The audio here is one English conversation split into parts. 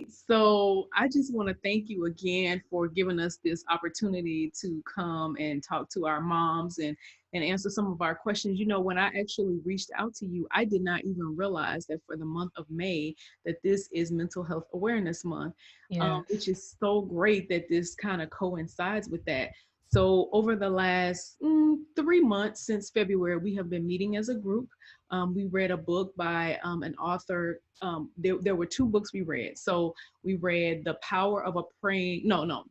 So I just want to thank you again for giving us this opportunity to come and talk to our moms and answer some of our questions. You know, when I actually reached out to you, I did not even realize that for the month of May that this is Mental Health Awareness Month, which Yes. is so great that this kind of coincides with that. So over the last 3 months since February, we have been meeting as a group. We read a book by an author. There were two books we read. So we read The Power of a Praying, no,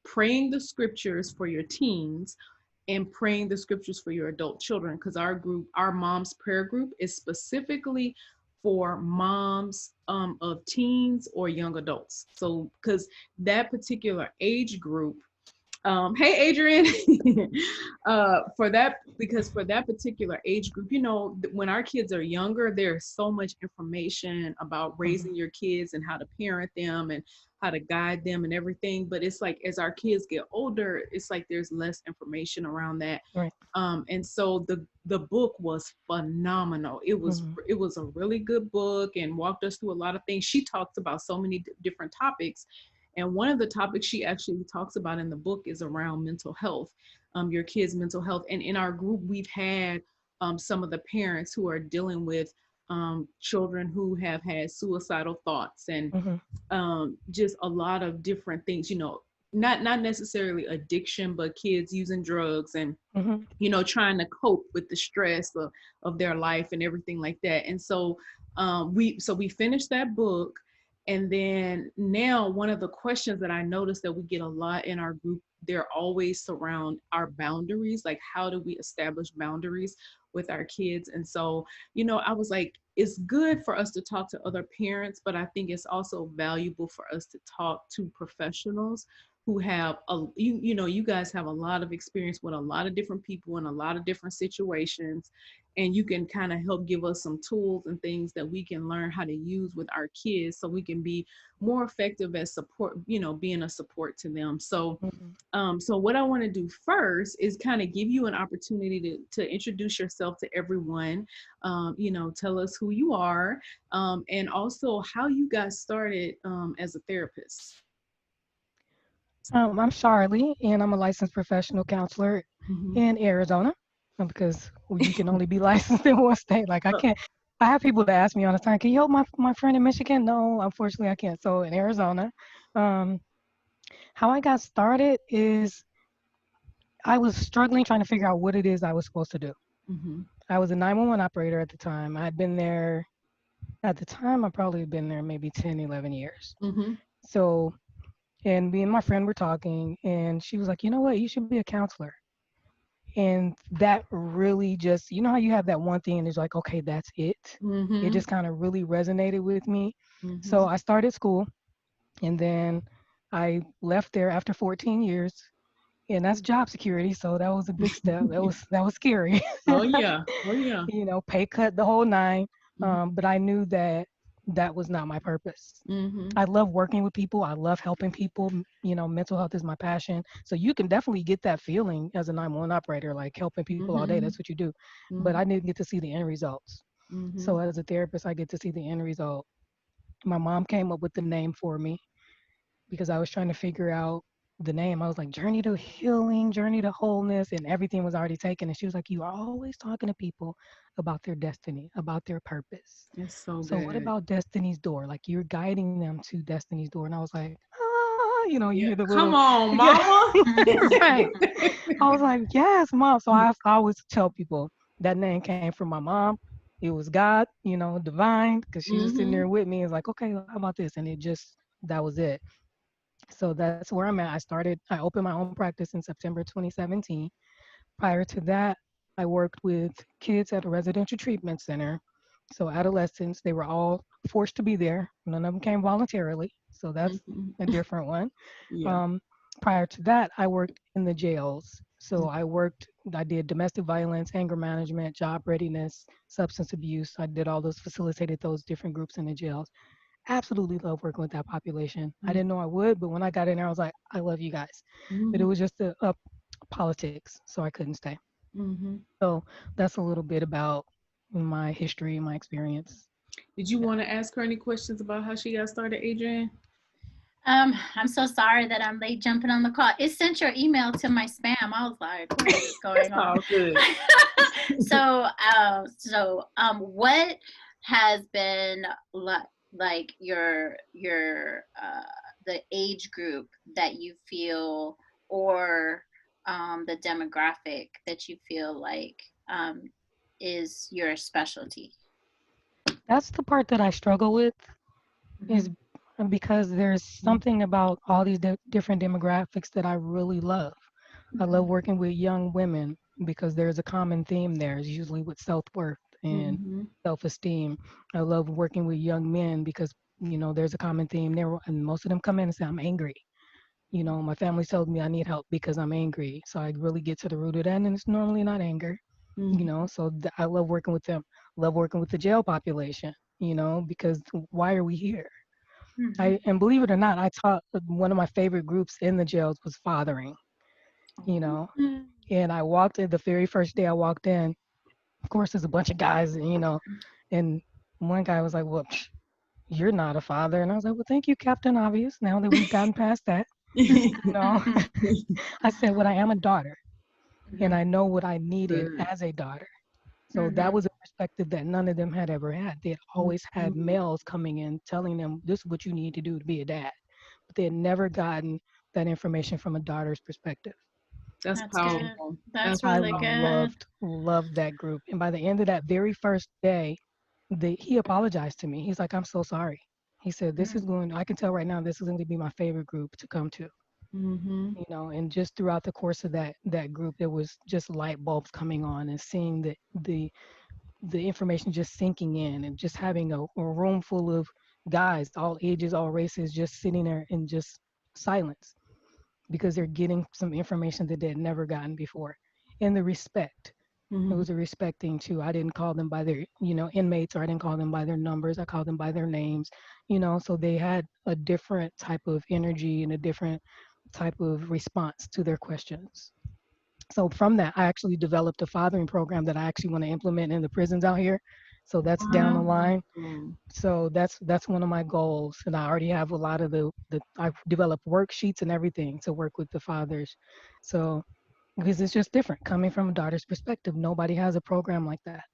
Praying the Scriptures for Your Teens and Praying the Scriptures for Your Adult Children. Because our group, our mom's prayer group, is specifically for moms of teens or young adults. So, because that particular age group, hey Adrian, for that, because for that particular age group, you know, when our kids are younger, there's so much information about Mhm. raising your kids and how to parent them and how to guide them and everything. But it's like as our kids get older, it's like there's less information around that. Right. And so the book was phenomenal. Mhm. It was a really good book and walked us through a lot of things. She talks about so many different topics, and one of the topics she actually talks about in the book is around mental health, your kids' mental health. And in our group, we've had some of the parents who are dealing with children who have had suicidal thoughts and Mhm. just a lot of different things. You know, not necessarily addiction, but kids using drugs and Mhm. you know trying to cope with the stress of their life and everything like that. And so we finished that book, and then now one of the questions that I noticed that we get a lot in our group, they're always surround our boundaries, like how do we establish boundaries with our kids. And so you know I was like, it's good for us to talk to other parents, but I think it's also valuable for us to talk to professionals who have you know, you guys have a lot of experience with a lot of different people in a lot of different situations, and you can kind of help give us some tools and things that we can learn how to use with our kids so we can be more effective as support, you know, being a support to them. So Mhm. so what I want to do first is kind of give you an opportunity to introduce yourself to everyone. You know, tell us who you are, and also how you got started as a therapist. I'm Sharli, and I'm a licensed professional counselor Mhm. in Arizona because you can only be licensed in one state. Like I can't. I have people that ask me all the time, "Can you help my friend in Michigan?" No, unfortunately, I can't. So in Arizona, um, how I got started is I was struggling trying to figure out what it is I was supposed to do. Mhm. I was a 911 operator at the time. I had been there at the time. I probably had been there maybe 10, 11 years. Mhm. So, and me and my friend were talking, and she was like, "You know what? You should be a counselor." And that really just, you know how you have that one thing and it's like, okay, that's it. It Mhm. just kind of really resonated with me. So Mhm. I started school, and then I left there after 14 years, and that's job security. So that was a big step. That was scary. Oh yeah. Oh yeah. Pay cut the whole nine. Mhm. But I knew that that was not my purpose. Mhm. I love working with people. I love helping people. Mental health is my passion. So you can definitely get that feeling as a 911 operator, like helping people all day. That's Mhm. what you do. But Mhm. I didn't get to see the end results. So Mhm. as a therapist, I get to see the end result. My mom came up with the name for me because I was trying to figure out the name. I was like, Journey to Healing, Journey to Wholeness, and everything was already taken. And she was like, You are always talking to people about their destiny, about their purpose. It's so So what good. about Destiny's Door? Like you're guiding them to Destiny's Door. And I was like, you Yeah. hear the Come little, on, yeah, mama. right. I was like, yes, mom. So I always tell people that name came from my mom. It was God, divine, because she was sitting there Mhm. with me. It's like, okay, how about this? And that was it. So that's where I'm at. I opened my own practice in September 2017. Prior to that, I worked with kids at a residential treatment center. So adolescents, they were all forced to be there. None of them came voluntarily. So that's Mhm. a different one. Yeah. Um, Prior to that, I worked in the jails. So I did domestic violence, anger management, job readiness, substance abuse. I did all those, facilitated those different groups in the jails. Absolutely love working with that population. I didn't know I would, but when I got in there, I was like, I love you guys. But it Mhm. was just the politics, so I couldn't stay. Mhm. So that's a little bit about my history, my experience. Did you Yeah. want to ask her any questions about how she got started, Adrian? I'm so sorry that I'm late jumping on the call. It sent your email to my spam. I was like, what is It's going on? all good. What has been like the age group that you feel, or the demographic that you feel like is your specialty? That's the part that I struggle with is Hmm. because there's something about all these different demographics that I really love. I love Hmm. working with young women because there's a common theme there. It's usually with self-worth and Mm-hmm. self-esteem. I love working with young men because, there's a common theme there. And most of them come in and say, I'm angry. My family tells me I need help because I'm angry. So I really get to the root of that. And it's normally not anger, Mm-hmm. so I love working with them. Love working with the jail population, because why are we here? Hmm. And believe it or not, I taught one of my favorite groups in the jails was fathering, you know. Mm-hmm. And I walked in the very first day I walked in. Of course, there's a bunch of guys, and one guy was like, "Well, you're not a father," and I was like, "Well, thank you, Captain Obvious. Now that we've gotten past that, you know, I said, "Well, I am a daughter, and Hmm. I know what I needed Good. as a daughter." So that Hmm. was a perspective that none of them had ever had. They had always had Mhm. males coming in telling them this is what you need to do to be a dad, but they had never gotten that information from a daughter's perspective. That's That's good. powerful. That's That's I really good. loved that group. And by the end of that very first day, he apologized to me. He's like, I'm so sorry. He said, I can tell right now, this is going to be my favorite group to come to. mm-hmm. And just throughout the course of that group, there was just light bulbs coming on and seeing the information just sinking in and just having a room full of guys, all ages, all races, just sitting there in just silence because they're getting some information that they had never gotten before. And the respect. It Mm-hmm. was a respect thing too. I didn't call them by their, inmates, or I didn't call them by their numbers. I called them by their names, so they had a different type of energy and a different type of response to their questions. So from that, I actually developed a fathering program that I actually want to implement in the prisons out here. So that's down the Wow. line. So that's one of my goals, and I already have a lot of the I've developed worksheets and everything to work with the fathers. So because it's just different coming from a daughter's perspective. Nobody has a program like that.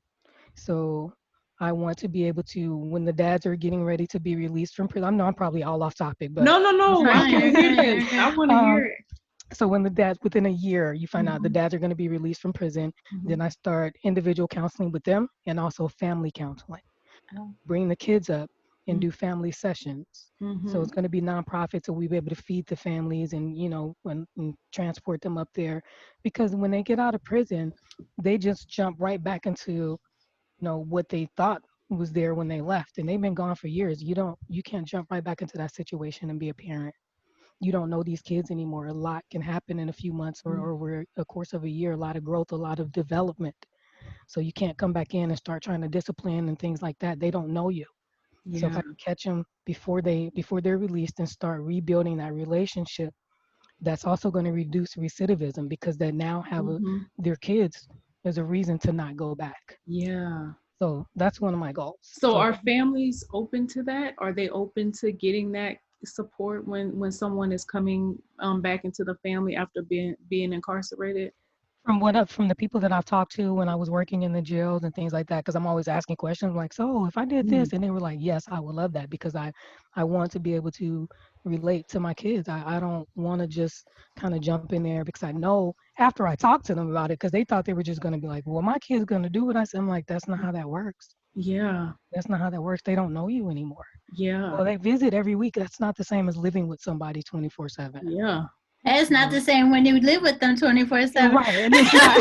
So I want to be able to, when the dads are getting ready to be released from prison. I know I'm probably all off topic, but No, no, no. I No, want to you're hear good. this. You're I good. want to hear um, it. so when the dads, within a year, you find out the Mm-hmm. dads are going to be released from prison, Mm-hmm. then I start individual counseling with them and also family counseling. Oh. Bring the kids up and do family sessions. So Mm-hmm. it's going to be nonprofit, so we'll be able to feed the families and and transport them up there, because when they get out of prison, they just jump right back into what they thought was there when they left, and they've been gone for years. You can't jump right back into that situation and be a parent. You don't know these kids anymore. A lot can happen in a few months or over a course of a year. A lot of growth, a lot of development. So you can't come back in and start trying to discipline and things like that. They don't know you. So if Yeah. I can catch them before they're released and start rebuilding that relationship, that's also going to reduce recidivism because they now have Mm-hmm. their kids as a reason to not go back. Yeah. So that's one of my goals. So So are families open to that? Are they open to getting that support when someone is coming back into the family after being incarcerated? from the people that I've talked to when I was working in the jails and things like that, because I'm always asking questions like, so if I did Mm. this, and they were like, yes, I would love that because I want to be able to relate to my kids. I don't want to just kind of jump in there because I know after I talked to them about it, because they thought they were just going to be like, well, my kid's going to do what I said. I'm like, that's not how that works. Yeah. That's not how that works. They don't know you anymore. Yeah. Well, they visit every week. That's not the same as living with somebody 24/7. Yeah. It's not the same when you live with them 24/7. Right, and it's not.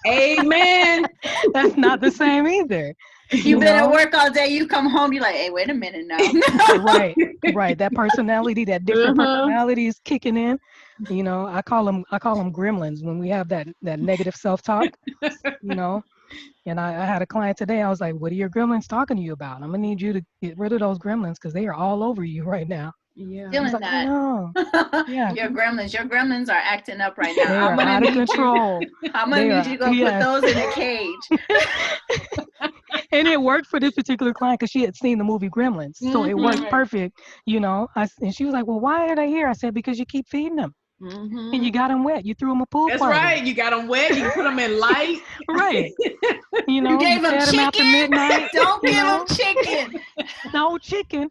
Amen. That's not the same either. You've You been at know, work all day. You come home. You're like, hey, wait a minute now. right, right. That personality, that different Uh-huh. personality is kicking in. I call them gremlins when we have that negative self-talk. You know, and I had a client today. I was like, "What are your gremlins talking to you about? I'm gonna need you to get rid of those gremlins because they are all over you right now." Yeah. He's Feeling like, "I that. know, yeah, Your gremlins are acting up right now. they I'm are gonna out of need you. control. I'm gonna They need are, you to go put yes." those in a cage. And it worked for this particular client because she had seen the movie Gremlins, so it worked Mm-hmm. Right. perfect. And she was like, "Well, why are they here?" I said, "Because you keep feeding them, and Mm-hmm. you got them wet. You threw them a pool That's party, right. You got them wet. You put them in light. right? You You gave them fed them after chicken? midnight. Don't You give them know, chicken. no chicken.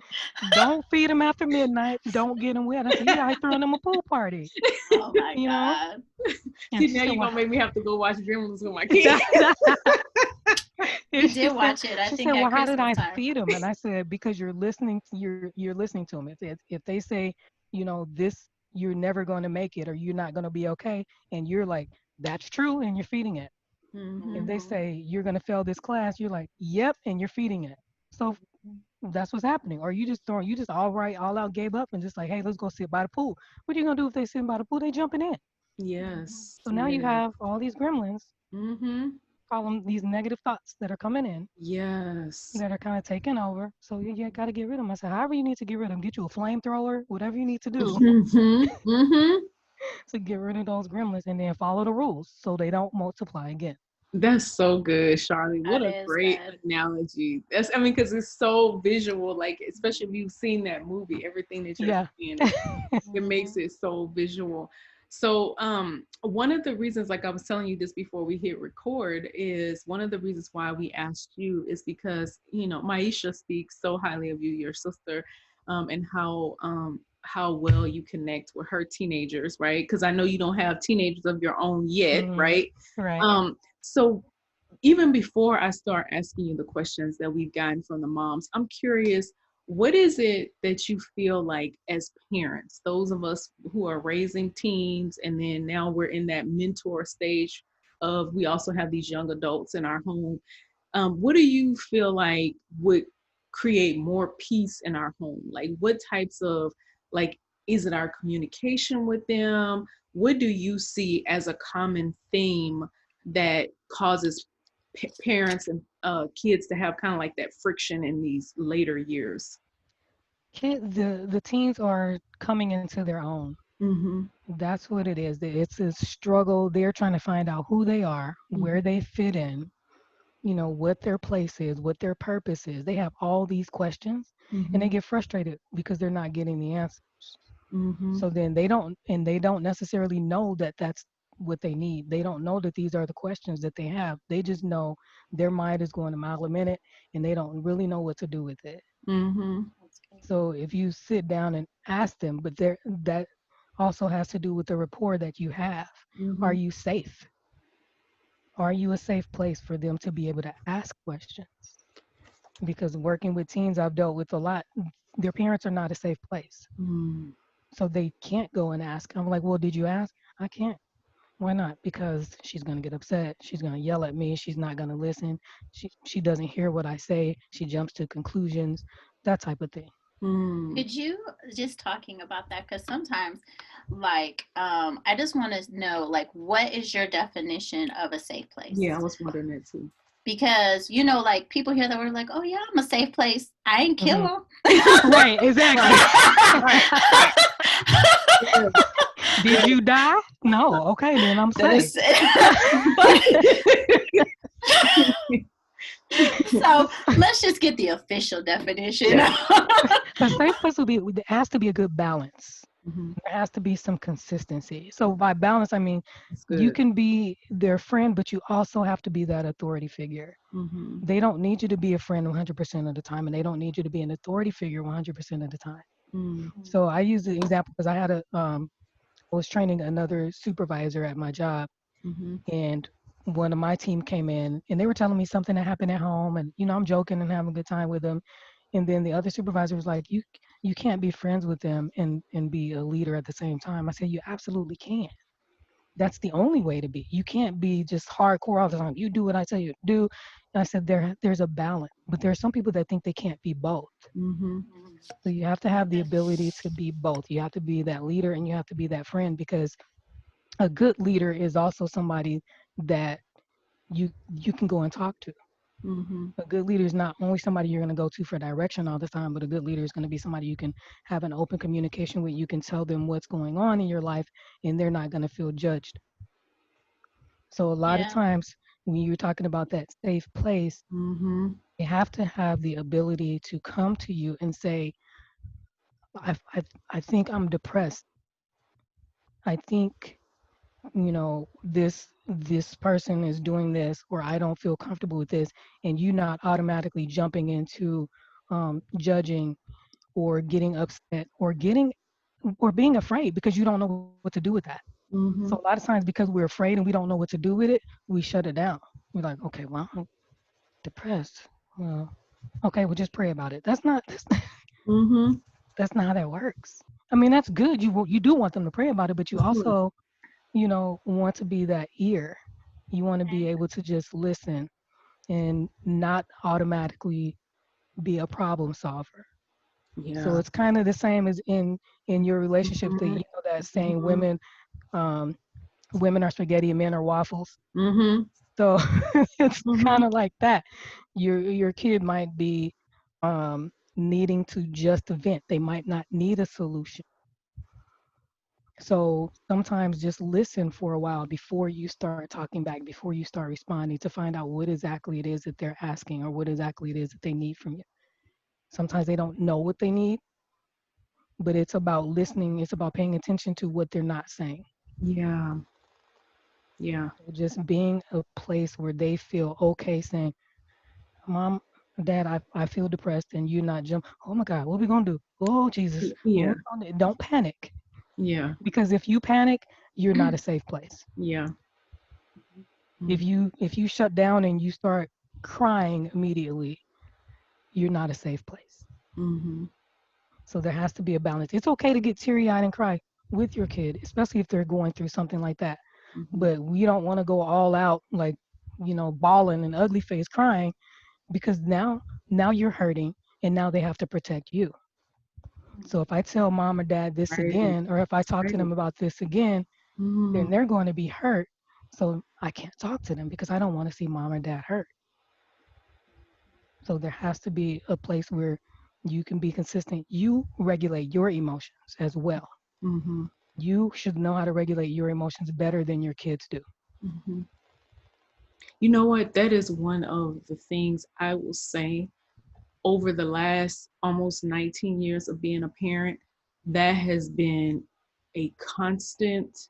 Don't feed them after midnight. Don't get them wet." I said, "You out here throwing them a pool party." Oh my You know, God. and See, she now said, you're "Well." gonna make me have to go watch Gremlins with my kids. We And did watch it, I she think, said, at "Well, how did Christmas I time. feed them?" And I said, "Because you're listening to them. If they say, this, you're never going to make it, or you're not going to be okay, and you're like, that's true, and you're feeding it. If Mm-hmm. they Mhm. say you're going to fail this class, you're like, yep, and you're feeding it. So that's what's happening. Or you just all right, all out, gave up, and just like, hey, let's go sit by the pool. What are you gonna do if they sitting by the pool? They jumping in. Mhm. Yes. So now you Yes. have all these gremlins, Mm-hmm. call them these negative thoughts that are coming in Yes. that are kind of taking over. So you got to get rid of them. I said, however you need to get rid of them, get you a flamethrower, whatever you need to do Mm-hmm. Mm-hmm. to get rid of those gremlins, and then follow the rules so they don't multiply again. That's so good, Charlie. What That a is great good. analogy. That's, I mean, because it's so visual. Like, especially if you've seen that movie, everything that you're Yeah. saying, it makes Mhm. it so visual. So, one of the reasons, like I was telling you this before we hit record, is one of the reasons why we asked you is because Maisha speaks so highly of you, your sister, and how well you connect with her teenagers, right? Because I know you don't have teenagers of your own yet, Hmm. right? Right. Yeah. So even before I start asking you the questions that we've gotten from the moms, I'm curious, what is it that you feel like as parents, those of us who are raising teens, and then now we're in that mentor stage of we also have these young adults in our home. What do you feel like would create more peace in our home? Like what types of like is it our communication with them? What do you see as a common theme that causes parents and kids to have kind of like that friction in these later years? The teens are coming into their own. Mm-hmm. That's what it is. It's a struggle. They're trying to find out who they are, where they Mm-hmm. fit in, what their place is, what their purpose is. They have all these questions, and they Mm-hmm. get frustrated because they're not getting the answers. Mm-hmm. So then they don't necessarily know that that's what they need. They don't know that these are the questions that they have. They just know their mind is going a mile a minute, and they don't really know what to do with it. Mm-hmm. That's good. So if you sit down and ask them, but that also has to do with the rapport that you have. Are Mm-hmm. you safe? Are you a safe place for them to be able to ask questions? Because working with teens, I've dealt with a lot. Their parents are not a safe place. Mm-hmm. So they can't go and ask. I'm like, well, did you ask? I can't. Why not? Because she's going to get upset. She's going to yell at me. She's not going to listen. She doesn't hear what I say. She jumps to conclusions, that type of thing. Mm-hmm. Could you just talking about that? Because sometimes, like, I just want to know, like, what is your definition of a safe Yeah, I place? was wondering that too. Because like people hear that word, like, oh yeah, I'm a safe place. I ain't kill Hmm. them. Right, Right, exactly. right, right. Yeah. Did you die? No. Okay, then I'm That safe. is, but so let's just get the official definition. Yeah. A safe place there has to be a good balance. Hmm. There has to be some consistency. So by balance, I mean That's you good. can be their friend, but you also have to be that authority figure. Hmm. They don't need you to be a friend 100% of the time, and they don't need you to be an authority figure 100% of the time. Mm. So I use the example because I was training another supervisor at my job, Hmm. and one of my team came in and they were telling me something that happened at home, and I'm joking and having a good time with them, and then the other supervisor was like, you can't be friends with them and be a leader at the same time. I said, you absolutely can. That's the only way to be. You can't be just hardcore all the time. You do what I tell you to do. And I said there's a balance, but there are some people that think they can't be both. Hmm. So you have to have the ability to be both. You have to be that leader and you have to be that friend, because a good leader is also somebody that you can go and talk to. Hmm. A good leader is not only somebody you're going to go to for direction all the time, but a good leader is going to be somebody you can have an open communication with. You can tell them what's going on in your life, and they're not going to feel judged. So a lot of Yeah. times when you're talking about that safe place, Mhm. they have to have the ability to come to you and say, I, I, I think I'm depressed. I think, this person is doing this, or I don't feel comfortable with this, and you not automatically jumping into judging or getting upset or being afraid because you don't know what to do with that. So a lot Mhm. of times because we're afraid and we don't know what to do with it, we shut it down. We're like, okay, well, I'm depressed. Well, okay, we'll just pray about it. That's Mhm. that's not how that works. I mean, that's good. You do want them to pray about it, but you Of course. also, want to be that ear. You want to be Mhm. able to just listen and not automatically be a problem solver. So Yeah. it's kind of the same as in your relationships that Mhm. that saying Mhm. um, women are spaghetti and men are waffles. Mhm. So it's kind Mhm. of like that. Your kid might be needing to just vent. They might not need a solution. So sometimes just listen for a while before you start talking back, before you start responding to find out what exactly it is that they're asking or what exactly it is that they need from you. Sometimes they don't know what they need, but it's about listening. It's about paying attention to what they're not saying. Yeah. Yeah. So just being a place where they feel okay saying, Mom, Dad, I feel depressed, and you not jump. Oh my God, what are we gonna do? Oh Jesus, what Yeah. we gonna do? Don't panic, Yeah. because if you panic, you're not a safe place. Yeah. If you shut down and you start crying immediately, you're not a safe place. Mhm. So there has to be a balance. It's okay to get teary eyed and cry with your kid, especially if they're going through something like that. Mhm. But we don't want to go all out like, bawling and ugly face crying, because now you're hurting and now they have to protect you. So if I tell mom or dad this Right. again, or if I talk to Right. them about this again, then Mhm. they're going to be hurt. So I can't talk to them because I don't want to see mom or dad hurt. So there has to be a place where you can be consistent. You regulate your emotions as well. Mhm. You should know how to regulate your emotions better than your kids do. Mhm. You know what? That is one of the things I will say over the last almost 19 years of being a parent. That has been a constant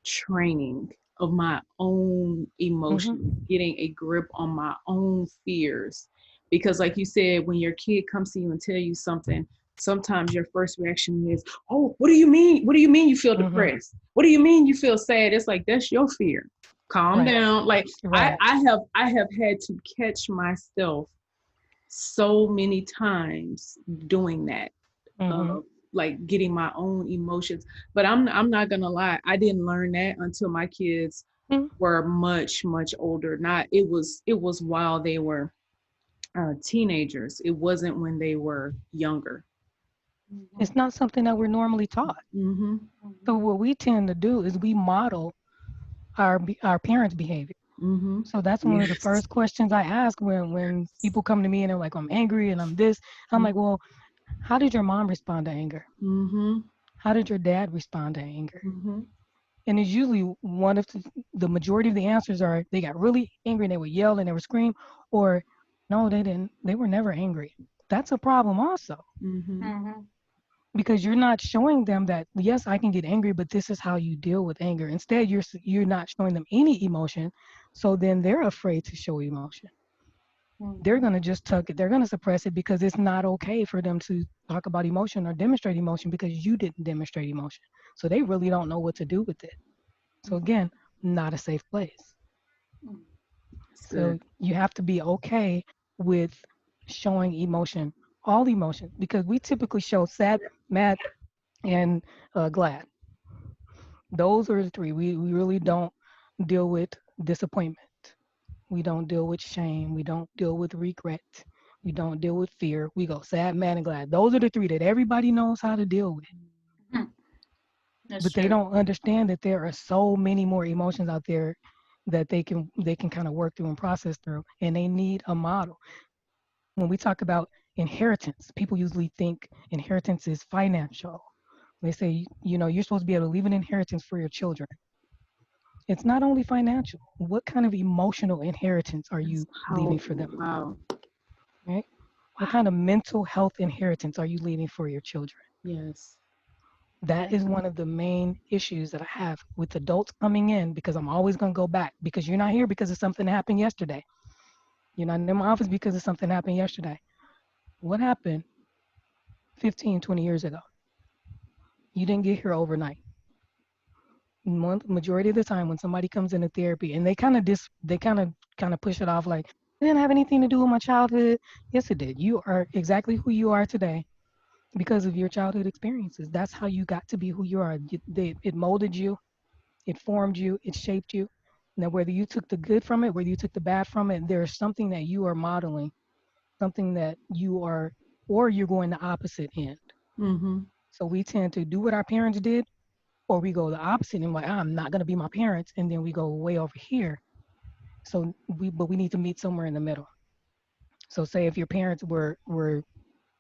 training of my own emotions, Hmm. getting a grip on my own fears. Because, like you said, when your kid comes to you and tell you something, sometimes your first reaction is, "Oh, what do you mean? What do you mean you feel Hmm. depressed? What do you mean you feel sad?" It's like that's your fear. Calm Right. down. Like I, Right. I have had to catch myself so many times doing that, Hmm. uh, like getting my own emotions. But I'm not gonna lie, I didn't learn that until my kids were much older. Not it was while they were teenagers. It wasn't when they were younger. It's not something that we're normally taught. Mm-hmm. So what we tend to do is we model our parents' behavior. Mm-hmm. So that's one of the Yes. first questions I ask when people come to me and they're like, I'm angry and I'm this. I'm like, well, how did your mom respond to anger? Mm-hmm. How did your dad respond to anger? Mm-hmm. And it's usually one of the majority of the answers are they got really angry and they would yell and they would scream, or no, they didn't. They were never angry. That's a problem also, Mm-hmm. Mhm. because you're not showing them that yes, I can get angry, but this is how you deal with anger. Instead, you're not showing them any emotion, so then they're afraid to show emotion. They're Mhm. going to just tuck it. They're going to suppress it because it's not okay for them to talk about emotion or demonstrate emotion because you didn't demonstrate emotion. So they really don't know what to do with it. So again, not a safe place. Mhm. That's good. So you have to be okay with showing emotion, all emotion, because we typically show sad, mad, and glad. Those are the three. We really don't deal with disappointment. We don't deal with shame. We don't deal with regret. We don't deal with fear. We go sad, mad, and glad. Those are the three that everybody knows how to deal with. Mhm. That's But they true. don't understand that there are so many more emotions out there that they can kind of work through and process through, and they need a model. When we talk about inheritance, people usually think inheritance is financial. They say, you're supposed to be able to leave an inheritance for your children. It's not only financial. What kind of emotional inheritance are That's you leaving for powerful. them? Wow. Right? What Wow. kind of mental health inheritance are you leaving for your children? Yes. That is one of the main issues that I have with adults coming in, because I'm always going to go back, because you're not here because of something that happened yesterday. You're not in my office because of something that happened yesterday. What happened 15, 20 years ago? You didn't get here overnight. Majority of the time when somebody comes into therapy and they kind of push it off like it didn't have anything to do with my childhood. Yes, it did. You are exactly who you are today because of your childhood experiences. That's how you got to be who you are. It molded you, it formed you, it shaped you. Now, whether you took the good from it, whether you took the bad from it, there's something that you are modeling, something that you are, or you're going the opposite end. Mm-hmm. So we tend to do what our parents did, or we go the opposite and like, I'm not going to be my parents. And then we go way over here. But we need to meet somewhere in the middle. So say if your parents were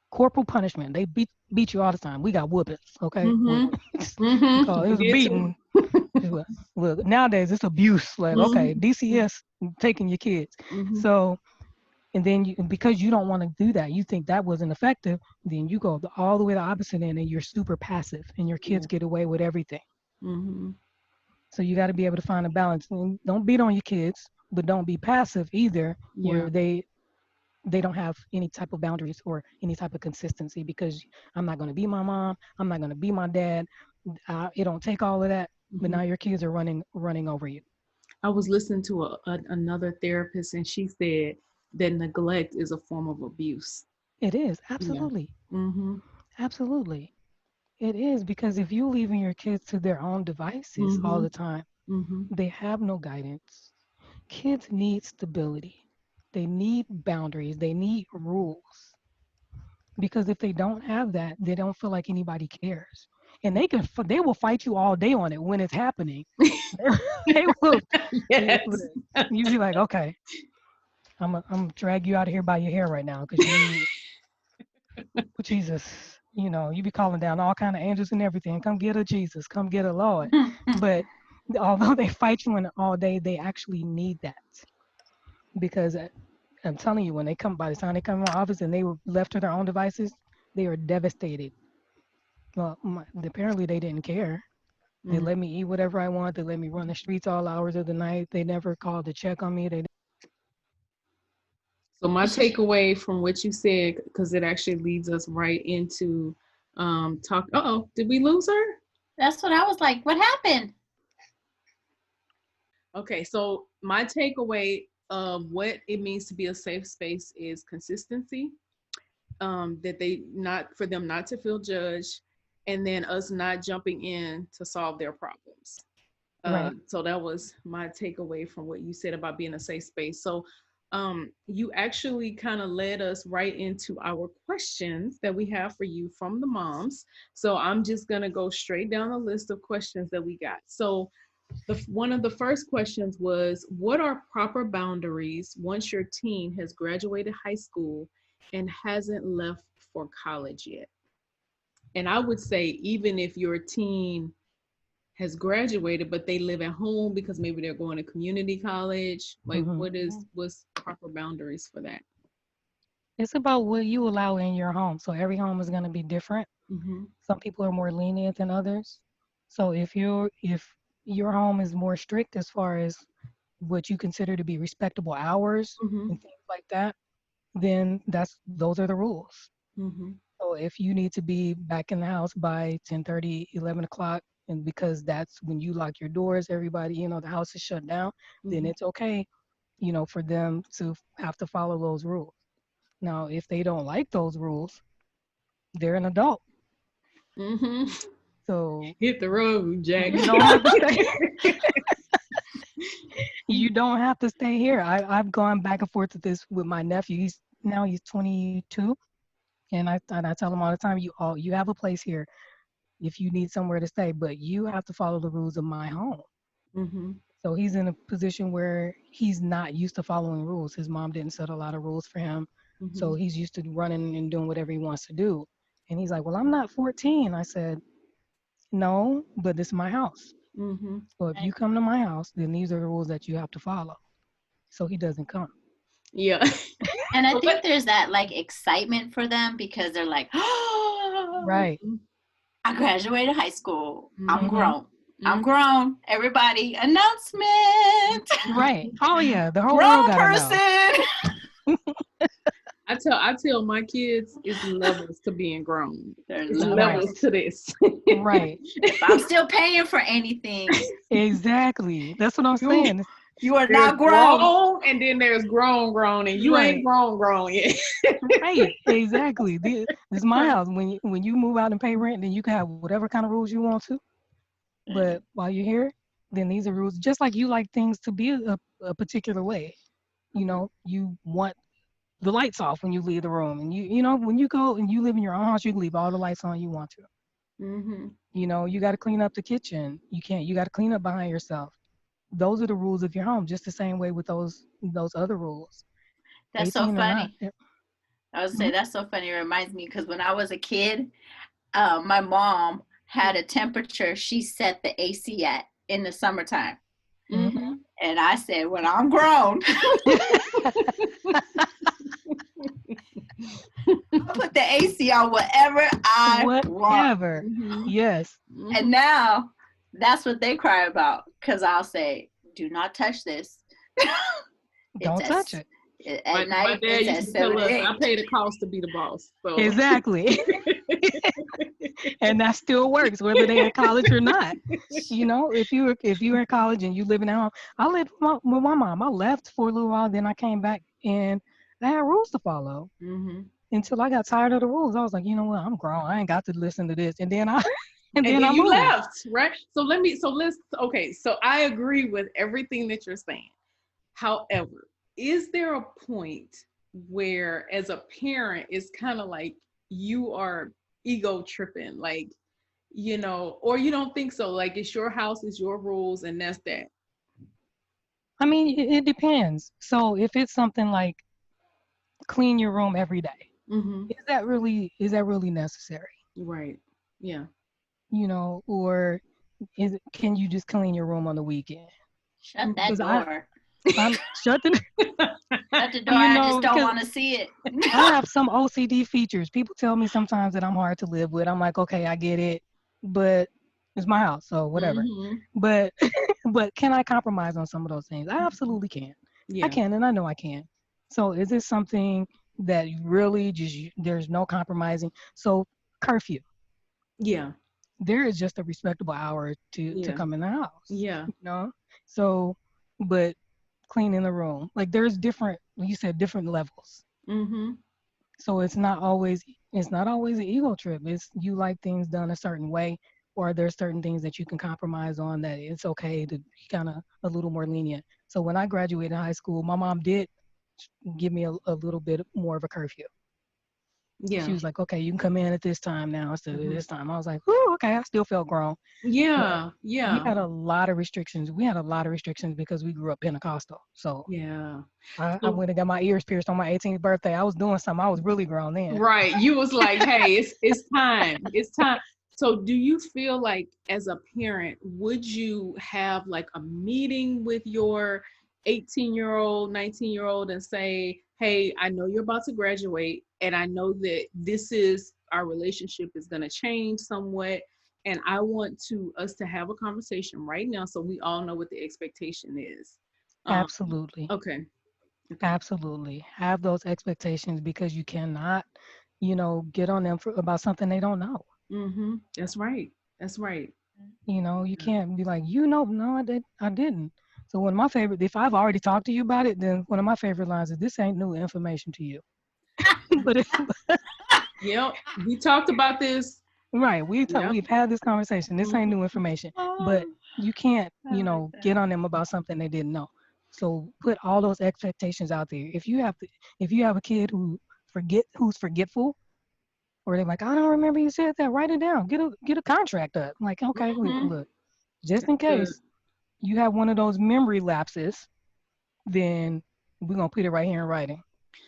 corporal punishment, they beat you all the time. We got whoopings, okay? Mm-hmm. We Mm-hmm. call it We was a did too. beating. Look, nowadays it's abuse. Like, okay, Mm-hmm. DCS taking your kids. Mm-hmm. So, and then because you don't want to do that, you think that wasn't effective, then you go all the way the opposite end and you're super passive and your kids Yeah. get away with everything. Mm-hmm. So you got to be able to find a balance. And don't beat on your kids, but don't be passive either, Yeah. where they don't have any type of boundaries or any type of consistency, because I'm not going to be my mom, I'm not going to be my dad. It don't take all of that, but Mm-hmm. now your kids are running over you. I was listening to another therapist, and she said that neglect is a form of abuse. It is Yeah. absolutely, Mm-hmm. absolutely. It is, because if you leaving your kids to their own devices all Mm-hmm. the time, Mm-hmm. they have no guidance. Kids need stability. They need boundaries. They need rules. Because if they don't have that, they don't feel like anybody cares, and they will fight you all day on it when it's happening. They will. Look, Yes. you be like, okay, I'm drag you out of here by your hair right now because you, oh, Jesus, you be calling down all kind of angels and everything. Come get a Jesus, come get a Lord. But although they fight you in it all day, they actually need that, because I'm telling you, when they come, by the time they come in my office and they were left to their own devices, they are devastated. Well, apparently they didn't care. They Mm. let me eat whatever I want. They let me run the streets all hours of the night. They never called to check on me. They So my takeaway from what you said, because it actually leads us right into talk. Oh, did we lose her? That's what I was like. What happened? Okay, so my takeaway of what it means to be a safe space is consistency. That they not for them not to feel judged, and then us not jumping in to solve their problems. right. So that was my takeaway from what you said about being a safe space. So you actually kind of led us right into our questions that we have for you from the moms. So I'm just gonna go straight down the list of questions that we got. So one of the first questions was, what are proper boundaries once your teen has graduated high school and hasn't left for college yet? And I would say, even if your teen has graduated but they live at home because maybe they're going to community college, like Hmm. what's proper boundaries for that? It's about what you allow in your home. So every home is going to be different. Mm-hmm. Some people are more lenient than others. So if your home is more strict as far as what you consider to be respectable hours Mm-hmm. and things like that, then those are the rules. Mm-hmm. So if you need to be back in the house by 10:30, 11 o'clock, and because that's when you lock your doors, everybody, the house is shut down, then Mm-hmm. it's okay, for them to have to follow those rules. Now, if they don't like those rules, they're an adult. Mm-hmm. So Hit the road, Jack. you don't have to stay. You don't have to stay here. I've gone back and forth with this with my nephew. He's 22, and I tell him all the time, you have a place here if you need somewhere to stay, but you have to follow the rules of my home. Mm-hmm. So he's in a position where he's not used to following rules. His mom didn't set a lot of rules for him. Mm-hmm. So he's used to running and doing whatever he wants to do. And he's like, well, I'm not 14. I said, no, but this is my house. Mm-hmm. So if I you come to agree. my house, then these are the rules that you have to follow. So he doesn't come. Yeah. And I So think there's that like excitement for them because they're like, oh, Right. I graduated high school. I'm Mm-hmm. Hmm. grown. I'm Mm-hmm. grown. Everybody, announcement. Right. Oh yeah, the whole world Grown gotta know. person. I tell my kids it's levels to being grown. There's It's Right. levels levels. to this. Right. If I'm still paying for anything, Exactly. That's what I'm you saying. you are there's not grown. grown and then there's grown and you ain't Right. grown yet. Right. Exactly. This is my house. When you move out and pay rent, then you can have whatever kind of rules you want to. But while you're here, then these are rules. Just like you like things to be a particular way. Mhm. You want the lights off when you leave the room, and when you go and you live in your own house, you can leave all the lights on you want to. Mhm. You got to clean up the kitchen. You can't. You got to clean up behind yourself. Those are the rules of your home. Just the same way with those other rules, That's so 18 or not. funny. I would say Mhm. that's so funny. It reminds me because when I was a kid, my mom had a temperature she set the AC at in the summertime. Mhm. Mhm. And I said, when I'm grown, I'll put the AC on whatever I want. Whatever. Mhm. Yes. And Mhm. now that's what they cry about because I'll say, do not touch this. it's Don't touch as it. at My night, dad it's used at to tell us, I 78. pay the cost to be the boss. So Exactly. And that still works whether they're in college or not. If you were in college and you living at home, I lived with my mom. I left for a little while, then I came back and I had rules to follow Mhm. until I got tired of the rules. I was like, you know what, I'm grown. I ain't got to listen to this. And then I and And then then I you moved. left, right? So let's okay, so I agree with everything that you're saying. However, is there a point where as a parent it's kind of like you are ego tripping, like, or you don't think so, like it's your house, it's your rules, and that's that. I mean, it depends. So if it's something like clean your room every day, Mm-hmm. is that really necessary? Right. Yeah. Or can you just clean your room on the weekend? Shut that Because I door. I'm shut the Shut the door. you I just know don't because want to see it. I have some OCD features. People tell me sometimes that I'm hard to live with. I'm like, okay, I get it, but it's my house, so whatever. Mm-hmm. But but can I compromise on some of those things? I absolutely can. I Yeah. can, and I know I can. So is this something that you really just there's no compromising? So curfew. Yeah. There is just a respectable hour to Yeah. come in the house. Yeah. So, but cleaning the room, like there's different. You said different levels. Mm-hmm. So it's not always an ego trip. It's you like things done a certain way, or there's certain things that you can compromise on that it's okay to be kind of a little more lenient. So when I graduated high school, my mom did give me a little bit more of a curfew. She Yeah. was like, okay, you can come in at this time now instead of Mm-hmm. this time. I was like, oh, okay. I still felt grown, but Yeah. we Yeah. had a lot of restrictions. We had a lot of restrictions because we grew up Pentecostal. So Yeah. I So went and got my ears pierced on my 18th birthday. I was doing something. I was really grown then. right. You was like, hey, it's time. It's time. So do you feel like as a parent, would you have like a meeting with your 18-year-old, 19-year-old and say, hey, I know you're about to graduate and I know that this is our relationship is gonna change somewhat. And I want us to have a conversation right now so we all know what the expectation is. Um, Absolutely. okay. Okay. Absolutely. Have those expectations because you cannot, get on them about something they don't know. Mm-hmm. That's right. That's right. You Yeah. can't be like, no, I didn't. So if I've already talked to you about it, then one of my favorite lines is, "This ain't new information to you." but it, Yep. We talked about this. right, Yep. we've had this conversation. This ain't Mhm. new information, but Oh, you can't, I like get that. on them about something they didn't know. So put all those expectations out there. If you have a kid who's forgetful, or they're like, I don't remember you said that. Write it down. Get a contract up. I'm like, okay, Mhm. look, just That's in good. case you have one of those memory lapses, then we're gonna put it right here in writing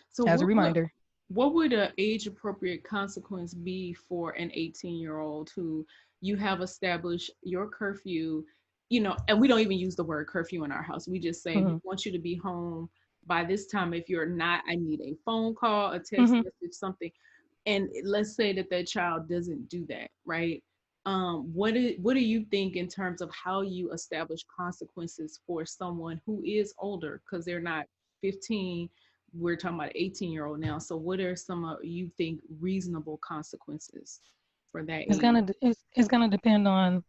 So as a reminder. what would a age appropriate consequence be for an 18-year-old who you have established your curfew and we don't even use the word curfew in our house. We just say, we Mm-hmm. want you to be home by this time. If you're not, I need a phone call, a text Mm-hmm. message, something. And let's say that child doesn't do that, right? What do you think in terms of how you establish consequences for someone who is older, because they're not 15, we're talking about 18-year-old now. So what are some you think reasonable consequences for that It's age? gonna d- it's gonna depend on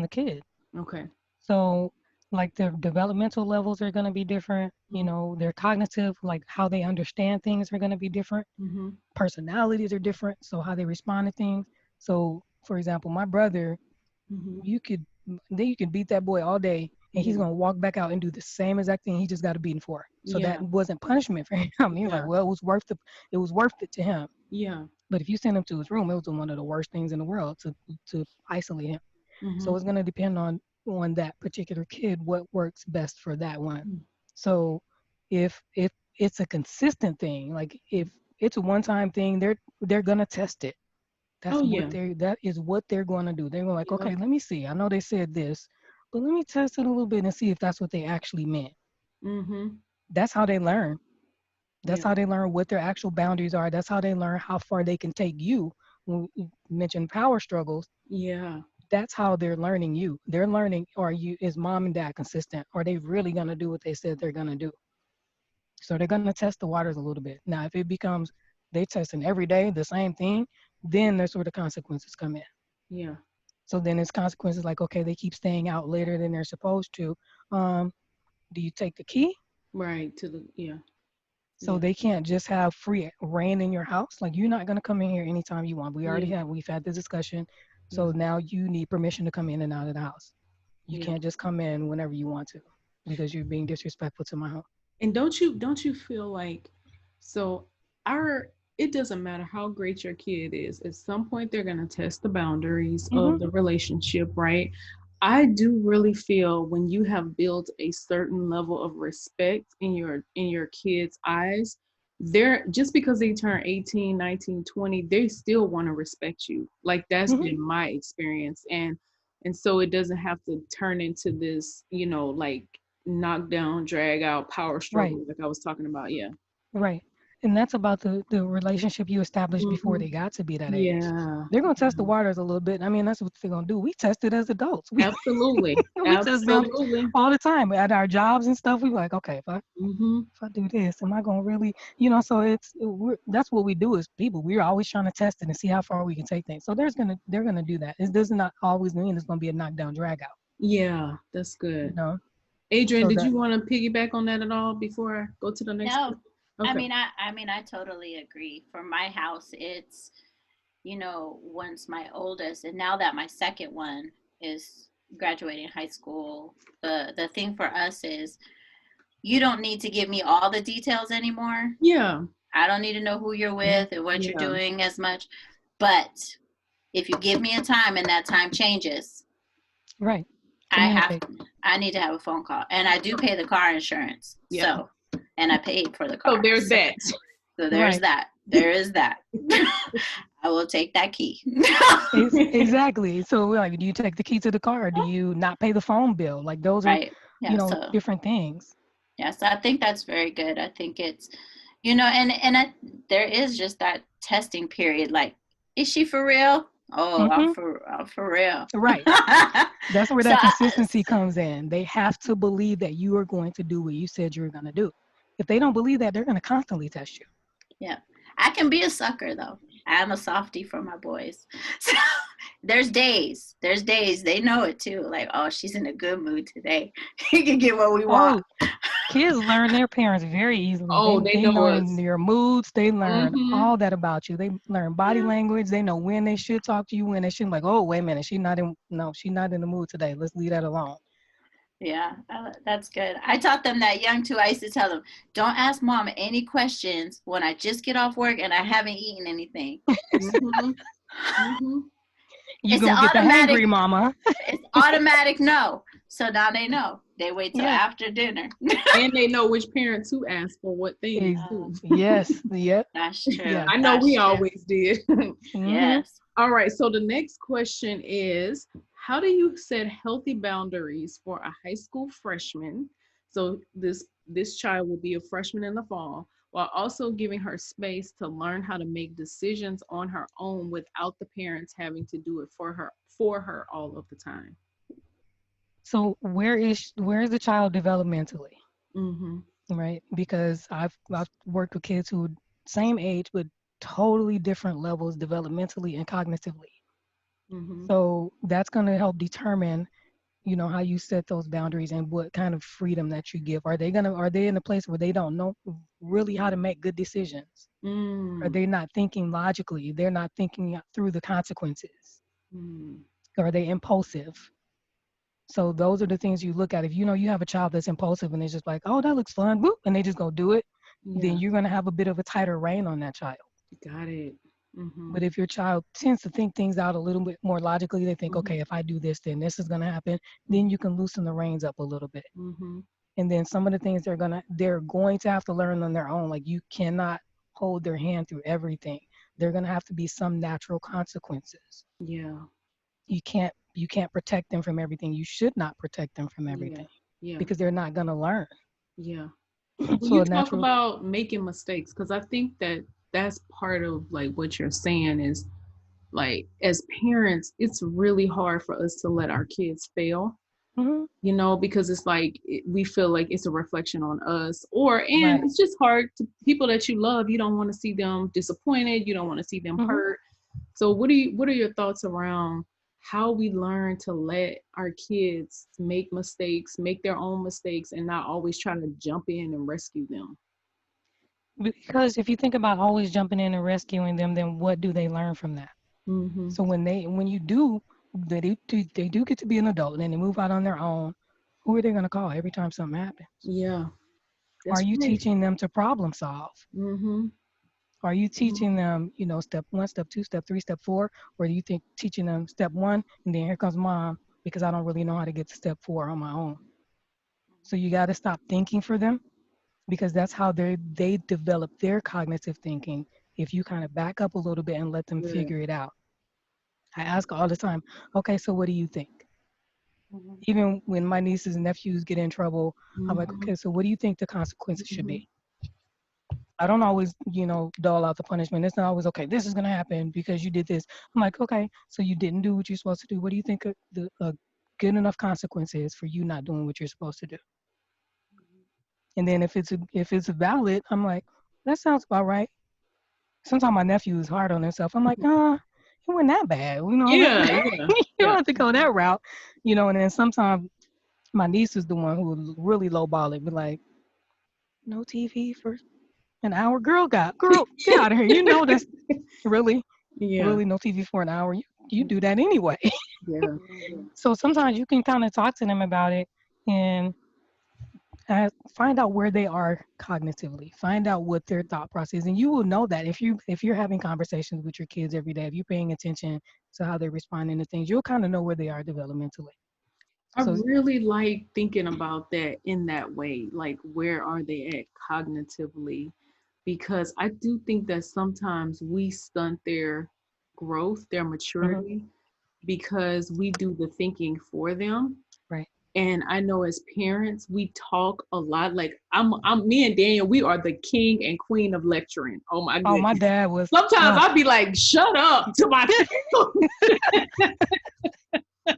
the kid. Okay. So, like their developmental levels are gonna be different. Mm-hmm. Their cognitive, like how they understand things, are gonna be different. Mm-hmm. Personalities are different, so how they respond to things. So, for example, my brother, Mm-hmm. you could beat that boy all day, and he's Yeah. gonna walk back out and do the same exact thing he just got a beating for. So that Yeah. wasn't punishment for him. He's like, Yeah. well, it was worth it to him. Yeah. But if you send him to his room, it was one of the worst things in the world to isolate him. Mm-hmm. So it's gonna depend on that particular kid what works best for that one. So if it's a consistent thing, like if it's a one-time thing, they're gonna test it. Oh yeah. That is what they're gonna do. They're gonna like, Yep. okay, let me see. I know they said this, but let me test it a little bit and see if that's what they actually meant. Mm-hmm. That's how they learn. That's Yeah. how they learn what their actual boundaries are. That's how they learn how far they can take you. When you mentioned power struggles, Yeah. that's how they're learning you. They're learning, are you is mom and dad consistent? Are they really gonna do what they said they're gonna do? So they're gonna test the waters a little bit. Now, if it becomes they testing every day the same thing, then there's where the consequences come in. Yeah. So then it's consequences like, okay, they keep staying out later than they're supposed to. Um, do you take the key? Right. To the yeah. So Yeah. they can't just have free reign in your house. Like you're not gonna come in here anytime you want. Yeah. We've had this discussion. Yeah. So now you need permission to come in and out of the house. You Yeah. can't just come in whenever you want to because you're being disrespectful to my home. And don't you feel like, so our it doesn't matter how great your kid is, at some point they're going to test the boundaries Hmm. of the relationship, right? I do really feel when you have built a certain level of respect in your kids' eyes, they're just because they turn 18, 19, 20, they still want to respect you. Like that's Hmm. been my experience. And so it doesn't have to turn into this, like knock down, drag out power Right, struggle like I was talking about. Yeah. right. And that's about the relationship you established before Hmm. they got to be that age. Yeah. They're gonna test the Yeah. waters a little bit. I mean, that's what they're gonna do. We test it as adults. We Absolutely. we test boundaries Absolutely. all the time at our jobs and stuff. We like, okay, Hmm. if I do this, am I gonna really, so that's what we do as people. We're always trying to test it and see how far we can take things. So they're gonna do that. It does not always mean it's gonna be a knockdown drag out, Yeah, that's you good. know. Adrian, So did that you want to piggyback on that at all before I go to the next No, question? Okay. I totally agree. For my house, it's, once my oldest, and now that my second one is graduating high school, the thing for us is you don't need to give me all the details anymore. Yeah. I don't need to know who you're with and what you're Yeah. doing as much. But if you give me a time and that time changes, right, I have communicate. I need to have a phone call. And I do pay the car insurance. Yeah. So, and I paid for the So car. there's that. So there's Right. that. There is that. I will take that key. Exactly. So we're like, do you take the key to the car? Or do you not pay the phone bill? Like those are, Right. Yeah. So different things. yeah. So I think that's very good. I think it's, there is just that testing period. Like, is she for real? Oh, Hmm. I'm for real. Right. That's where So that consistency comes in. They have to believe that you are going to do what you said you were going to do. If they don't believe that, they're going to constantly test you. yeah, I can be a sucker though. I'm a softie for my boys. So there's days they know it too. Like, oh, she's in a good mood today. He can get what we want. Oh, kids learn their parents very easily. They Oh, they they know learn us. your moods. They learn Hmm. all that about you. They learn body Yeah. language. They know when they should talk to you, when they shouldn't. Like, oh, wait a minute, she's not in the mood today. Let's leave that alone. Yeah, that's good. I taught them that young too. I used to tell them, don't ask mom any questions when I just get off work and I haven't eaten anything. Hmm. Hmm. You It's an gonna get the automatic, hangry mama. it's automatic no. So now they know. They wait till Yeah. after dinner. And they know which parent to ask for what things Ex- too. yes. Yep. That's true. Yeah. I know we That's true. always did. Hmm. Yes. All right. So the next question is, how do you set healthy boundaries for a high school freshman? So this child will be a freshman in the fall, while also giving her space to learn how to make decisions on her own without the parents having to do it for her all of the time. So where is the child developmentally, Mm-hmm. right? Because I've worked with kids who same age but totally different levels developmentally and cognitively. Mm-hmm. So that's going to help determine, how you set those boundaries and what kind of freedom that you give. Are they in a place where they don't know really how to make good decisions? Are Mm. they not thinking logically? They're not thinking through the consequences. Mm. Are they impulsive? So those are the things you look at. If you have a child that's impulsive and they're just like, oh, that looks fun, boop, and they just go do it, then Yeah, you're going to have a bit of a tighter rein on that child. got it. Mm-hmm. But if your child tends to think things out a little bit more logically, they think, Mm-hmm. okay, if I do this, then this is going to happen. Then Mm-hmm. you can loosen the reins up a little bit. Mm-hmm. And then some of the things they're going to have to learn on their own. Like you cannot hold their hand through everything. They're going to have to be some natural consequences. Yeah, You can't protect them from everything. You should not protect them from yeah, everything yeah, because they're not going to learn. yeah. And when So you a talk natural. about making mistakes, because I think that that's part of like what you're saying is like as parents, it's really hard for us to let our kids fail, Hmm. because it's like we feel like it's a reflection on us, and Right. it's just hard to people that you love. You don't want to see them disappointed. You don't want to see them Hmm. hurt. So what are your thoughts around how we learn to let our kids make mistakes, make their own mistakes, and not always try to jump in and rescue them? Because if you think about always jumping in and rescuing them, then what do they learn from that? Mm-hmm. So when they do get to be an adult and then they move out on their own, who are they going to call every time something happens? Yeah, Are that's you right. teaching them to problem solve? Mm-hmm. Are you Mm-hmm. teaching them, step one, step two, step three, step four? Or do you think teaching them step one and then here comes mom because I don't really know how to get to step four on my own? So you got to stop thinking for them because that's how they develop their cognitive thinking. If you kind of back up a little bit and let them Good. figure it out. I ask all the time, okay, so what do you think? Mhm. Even when my nieces and nephews get in trouble, I'm like, Mm-hmm. okay, so what do you think the consequences should Mm-hmm. be? I don't always, dole out the punishment. It's not always, okay, this is going to happen because you did this. I'm like, okay, so you didn't do what you're supposed to do. What do you think a good enough consequence is for you not doing what you're supposed to do? And then if it's valid, I'm like, that sounds about right. Sometimes my nephew is hard on himself. I'm like, it wasn't that bad. Yeah, yeah, You don't yeah. have to go that route. And then sometimes my niece is the one who will really lowball it, be like, no TV for an hour. Girl, get out of here. That's really, Yeah, really no TV for an hour. You do that anyway. yeah. Mhm. So sometimes you can kind of talk to them about it and find out where they are cognitively. Find out what their thought process is, and you will know that if you're having conversations with your kids every day, if you're paying attention to how they're responding to things, you'll kind of know where they are developmentally. I So. really like thinking about that in that way. Like, where are they at cognitively? Because I do think that sometimes we stunt their growth, their Mhm. maturity, because we do the thinking for them. Right. And I know as parents, we talk a lot. Like me and Daniel, we are the king and queen of lecturing. Oh my Oh, my goodness. dad was. Sometimes I'll be like, "Shut up" to myself, I'd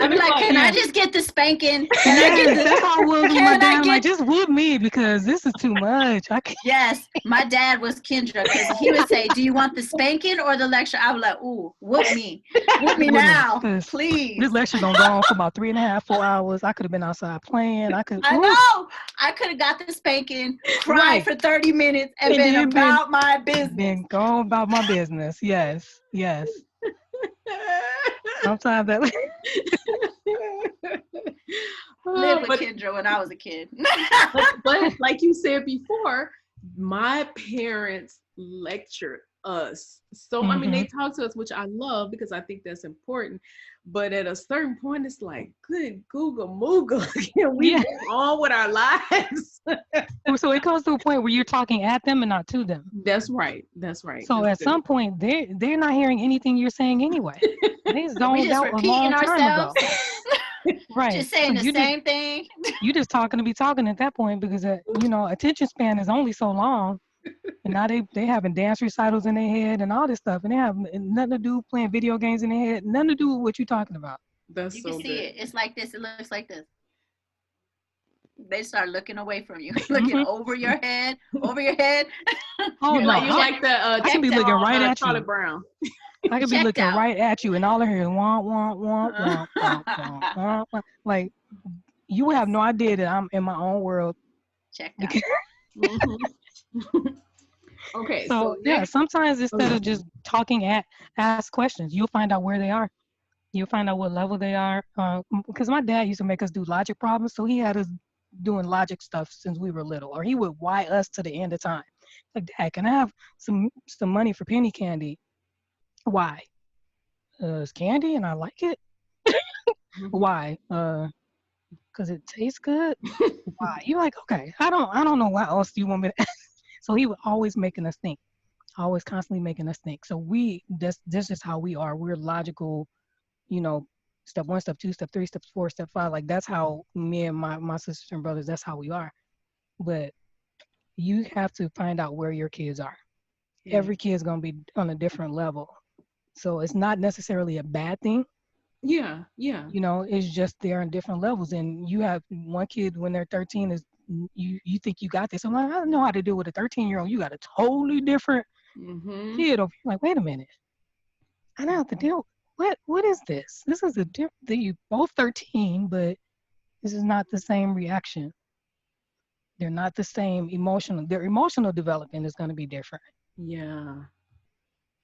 and be it's like, like, can I Yeah. just get the spanking? Can I get Yes, the that's how I was with my can I dad. I'm like, get just whoop me because this is too much. I can't. Yes, my dad was Kendra because he would say, "Do you want the spanking or the lecture?" I was like, "Ooh, whoop me Whoop me, now, because this please." lecture gonna go on for about 3.5, 4 hours. I could have been outside playing. I could. I Ooh, know I could have got the spanking, cried right. for 30 minutes, and And been then been about my business. been going about my business. Yes, yes. Sometimes that. Lived with but Kendra when I was a kid. but like you said before, my parents lectured us. So I mean, Mm-hmm. they talk to us, which I love because I think that's important. But at a certain point, it's like, good Google Moogle, can we Yeah. move on with our lives? So it comes to a point where you're talking at them and not to them. That's right. That's right. So That's at good. some point, they're not hearing anything you're saying anyway. They We zoned just out a repeating long time ourselves, ago. Right. just So saying the same thing. you just talking to be talking at that point because attention span is only so long. And now they having dance recitals in their head and all this stuff, and they have nothing to do playing video games in their head, nothing to do with what you're talking about. That's You can so see good. it. It's like this. It looks like this. They start looking away from you, looking Hmm. over your head, over your head. Oh You're no, like, You like the I can be checked looking out. right at Charlie you. Brown. I could be Checked looking out. right at you, and all I hear is womp womp womp womp womp womp womp. Womp. Like you would have Yes, no idea that I'm in my own world. checked out. Because, Mhm. Okay, so so yeah, next. sometimes Oh, instead of just talking ask questions. You'll find out where they are. You'll find out what level they are. Because my dad used to make us do logic problems, so he had us doing logic stuff since we were little, or he would why us to the end of time. Like, Dad, can I have some money for penny candy? Why? It's candy and I like it. mhm. Why? Because it tastes good. Why? You're like, okay, I don't know what else you want me to. So he would always making us think, always constantly making us think. So this is how we are. We're logical, you know, step one, step two, step three, step four, step five. Like that's how me and my sisters and brothers, that's how we are. But you have to find out where your kids are. Yeah. Every kid's gonna be on a different level. So it's not necessarily a bad thing. Yeah. Yeah. It's just they're on different levels. And you have one kid when they're 13 is you think you got this. I'm like, I don't know how to deal with a 13-year-old. You got a totally different Mm-hmm. kid over here. Like, wait a minute. I don't have to deal. What is this? This is a different. You both 13, but this is not the same reaction. They're not the same emotional. Their emotional development is going to be different. Yeah.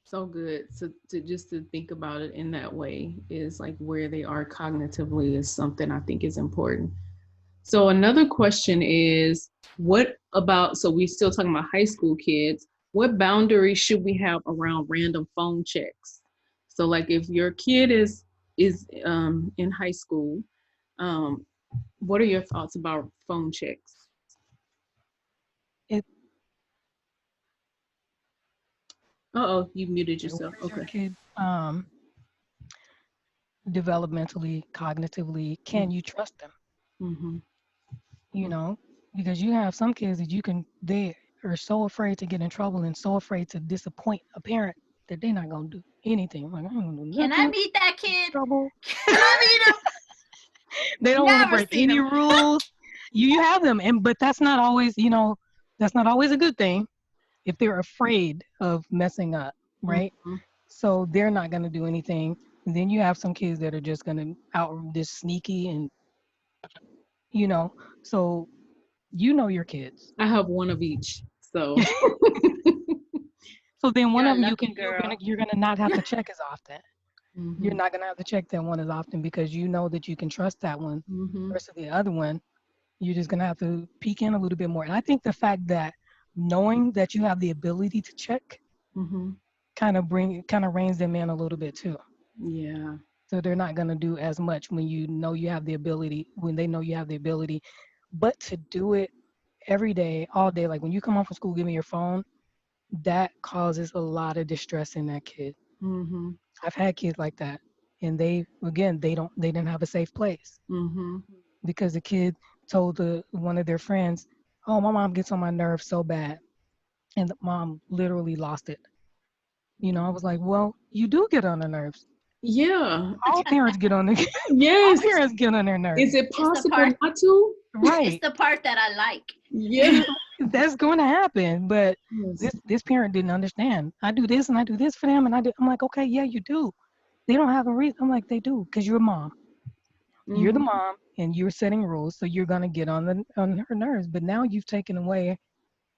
So good. To just to think about it in that way is like where they are cognitively is something I think is important. So another question is, what about, so we still talking about high school kids, what boundaries should we have around random phone checks? So like if your kid is in high school, um, what are your thoughts about phone checks? It Uh-oh, you muted yourself. Where's your Okay. kid developmentally, cognitively? Can you trust them? Mm-hmm. You know, because you have some kids that they are so afraid to get in trouble and so afraid to disappoint a parent that they're not gonna do anything. Like, I'm gonna do Can I nothing, meet that get in kid? trouble. Can I meet him? They don't want to Never break seen any him. rules. You have them, but that's not always a good thing if they're afraid of messing up, right? Mm-hmm. So they're not gonna do anything. And then you have some kids that are just gonna out this sneaky and you know, so your kids. I have one of each. So So then one You're a of them lucky you're gonna girl. you're gonna not have to check as often. You're mm-hmm. not gonna have to check that one as often because you know that you can trust that one Mm-hmm. versus the other one. You're just gonna have to peek in a little bit more. And I think the fact that knowing that you have the ability to check Mm-hmm. kind of reins them in a little bit too. Yeah. So they're not gonna do as much when you know you have the ability, when they know you have the ability. But to do it every day, all day, like when you come home from school, give me your phone, that causes a lot of distress in that kid. Mm-hmm. I've had kids like that. And they didn't have a safe place Mm-hmm. because the kid told one of their friends, "Oh, my mom gets on my nerves so bad." And the mom literally lost it. I was like, "Well, you do get on her nerves. Yeah. All parents get on their all Yes. parents get on their Is nerves." it It's the possible part. not to? It's Right. the part that I like. Yeah. That's going to happen. But Yes. this parent didn't understand. I do this and I do this for them and I'm like, "Okay, yeah, you do." They don't have a reason. I'm like, "They do because you're a mom. You're the Mm-hmm. mom and you're setting rules, so you're gonna get on her nerves. But now you've taken away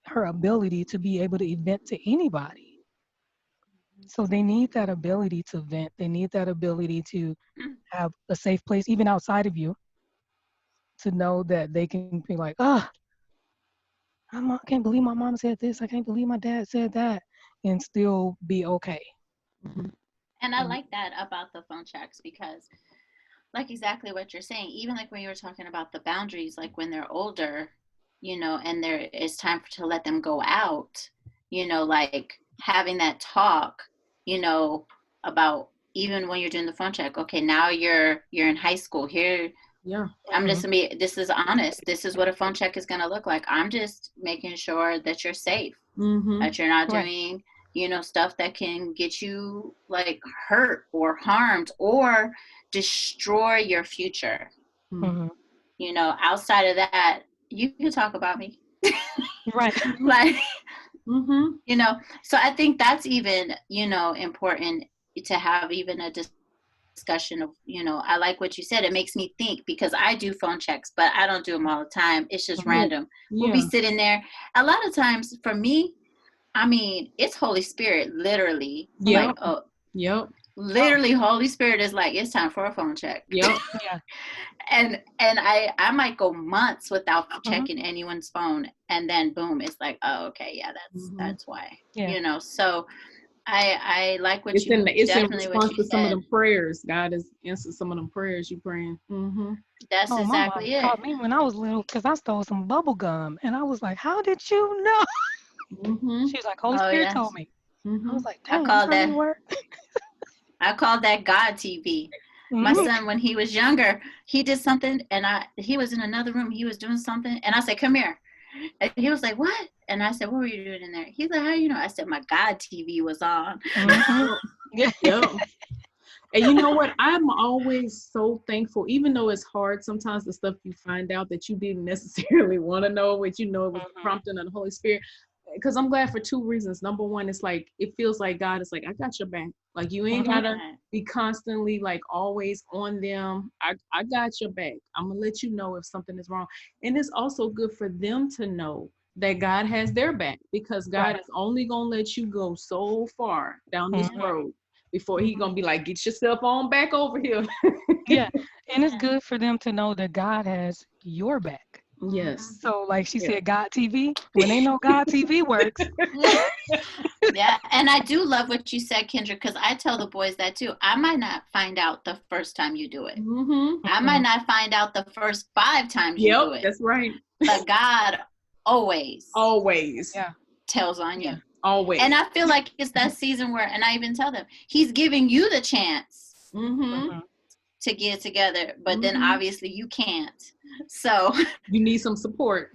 her ability to be able to vent to anybody. So they need that ability to vent. They need that ability to have a safe place, even outside of you, to know that they can be like, oh, I can't believe my mom said this. I can't believe my dad said that. and still be okay. Mhm. And I And like that about the phone checks because, like exactly what you're saying, even like when you were talking about the boundaries, like when they're older, and there is time to let them go out, like having that talk, you know, about even when you're doing the phone check. Okay, now you're in high school. Here, yeah. I'm Hmm. just gonna be. This is honest. This is what a phone check is gonna look like. I'm just making sure that you're safe, Mhm. that you're not Right. doing, stuff that can get you like hurt or harmed or destroy your future. Mhm. Hmm. Outside of that, you can talk about me. Right. Like, Mhm. so I think that's even, important to have even a discussion of, I like what you said. It makes me think because I do phone checks, but I don't do them all the time. It's just random. Hmm. Yeah. We'll be sitting Yeah. there. A lot of times for me, I mean, it's Holy Spirit, literally, like, Yep. oh, Yep. Oh, literally, Holy Spirit is like, it's time for a phone check. Yep. yeah. And I might go months without Hmm. checking anyone's phone, and then boom, it's like, oh, okay, yeah, that's Mhm. that's why. Yeah. So I like It's in definitely what response you to some of said. them prayers. God has answered some of them prayers you praying. Mhm. That's Oh, my mom exactly it. caught me when I was little because I stole some bubble gum, and I was like, "How did you know?" She Mhm. was like, "Holy Oh Spirit told yes, me." I was Mhm. like, I "Dang, that's call how you that work." I called that God TV. My Hmm. son, when he was younger, he did something, and he was in another room. He was doing something, and I said, "Come here." And he was like, "What?" And I said, "What were you doing in there?" He's like, "How you know?" I said, "My God TV was on." Hmm. Yep. Yeah. Yep. And you know what? I'm always so thankful, even though it's hard sometimes the stuff you find out that you didn't necessarily want to know, but it was Hmm. prompting of the Holy Spirit. Because I'm glad for two reasons. Number one, it's like it feels like God is like, I got your back. Like you ain't Hmm. gotta Right. be constantly like always on them. I got your back. I'm gonna let you know if something is wrong. And it's also good for them to know that God has their back because God Right. is only gonna let you go so far down this Yeah. Hmm. road before he Hmm. gonna be like, get yourself on back over here. Yeah. And it's Yeah. good for them to know that God has your back. Yes. So, like she Yeah. said, God TV. When they know God TV works, Yeah, and I do love what you said, Kendra, because I tell the boys that too. I might not find out the first time you do it. Mm-hmm. I might mhm, not find out the first 5 times you Yep, do it. that's right. But God always Always. yeah, tells on yeah, you. And Always. I feel like it's that season where, and I even tell them, He's giving you the chance Mm-hmm. mhm, to get together, but then Mm-hmm. obviously you can't. So You need some support.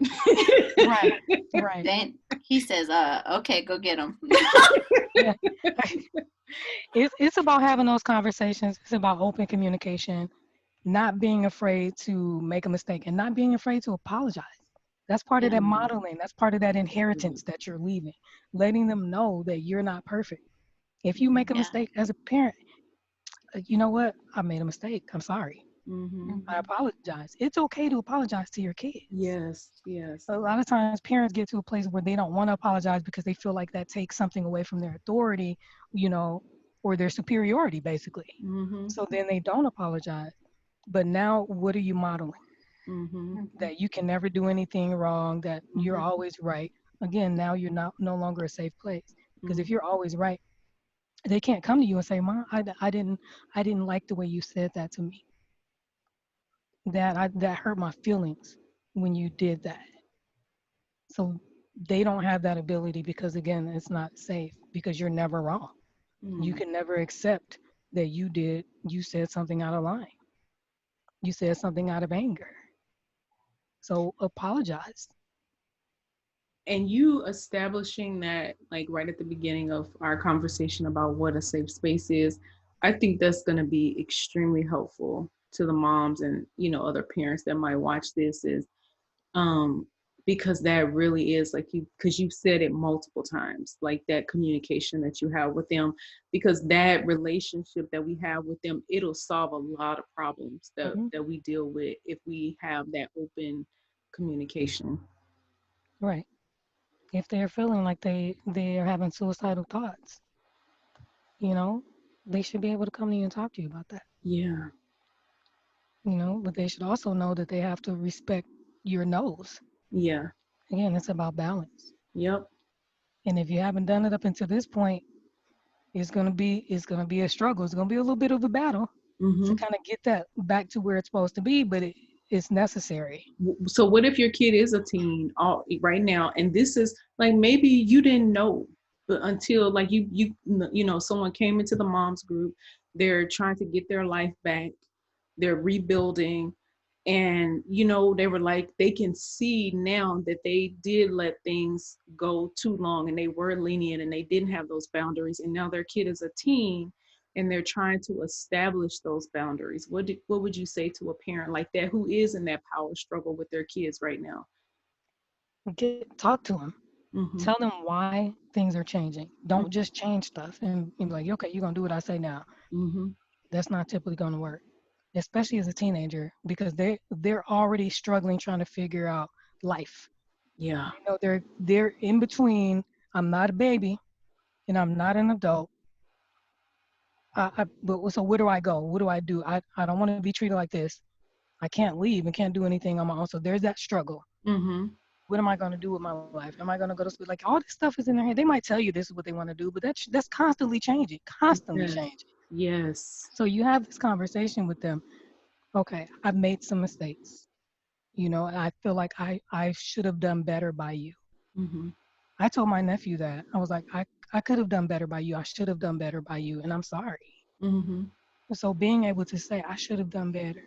right, right, then He says, okay, go get them. yeah. It's about having those conversations. It's about open communication, not being afraid to make a mistake, and not being afraid to apologize. That's part of Yeah. that Mhm. modeling. That's part of that inheritance that you're leaving, letting them know that you're not perfect. If you make a Yeah. mistake as a parent, you know what? I made a mistake. I'm sorry. Mm-hmm. I Hmm. apologize. It's okay to apologize to your kids. Yes, yes. A lot of times parents get to a place where they don't want to apologize because they feel like that takes something away from their authority, you know, or their superiority, basically. Mm-hmm. So then they don't apologize. But now, what are you modeling? Mm-hmm. Hmm. That you can never do anything wrong, that you're Mm-hmm. always right. Again, now you're not no longer a safe place. Because if Mm-hmm. you're always right, they can't come to you and say, "Mom, I didn't like the way you said that to me. That hurt my feelings when you did that." So they don't have that ability because again, it's not safe because you're never wrong. You Mm-hmm. can never accept that you said something out of line. You said something out of anger. So apologize. And you establishing that like right at the beginning of our conversation about what a safe space is, I think that's going to be extremely helpful to the moms and other parents that might watch this is um because that really is like you because you've said it multiple times like that communication that you have with them because that relationship that we have with them it'll solve a lot of problems that Hmm. that we deal with if we have that open communication. Right. If they're feeling like they are having suicidal thoughts, you know, they should be able to come to you and talk to you about that. Yeah. But they should also know that they have to respect your no's. Yeah. Again, it's about balance. Yep. And if you haven't done it up until this point, it's gonna be a struggle. It's gonna be a little bit of a battle to Mm-hmm. kind of get that back to where it's supposed to be, but it's necessary. So what if your kid is a teen all right now, and this is like maybe you didn't know, but until like you know someone came into the moms group, they're trying to get their life back, they're rebuilding, and they were like they can see now that they did let things go too long and they were lenient and they didn't have those boundaries, and now their kid is a teen and they're trying to establish those boundaries. What would you say to a parent like that who is in that power struggle with their kids right now? Talk to them. Mm-hmm. Tell them why things are changing. Don't Mm-hmm. just change stuff and be like, okay, you're gonna do what I say now. Mm-hmm. That's not typically gonna work, especially as a teenager, because they're already struggling trying to figure out life. Yeah. They're in between. I'm not a baby and I'm not an adult. But so where do I go? What do I do? I don't want to be treated like this. I can't leave and can't do anything on my own. So there's that struggle. Mm-hmm. What am I going to do with my life? Am I going to go to school? Like all this stuff is in their head. They might tell you this is what they want to do, but that's constantly changing, constantly Yes. changing. Yes. So you have this conversation with them. Okay, I've made some mistakes. I feel like I should have done better by you. Mm-hmm. I told my nephew that. I was like, I could have done better by you. I should have done better by you, and I'm sorry. Mm-hmm. So being able to say I should have done better,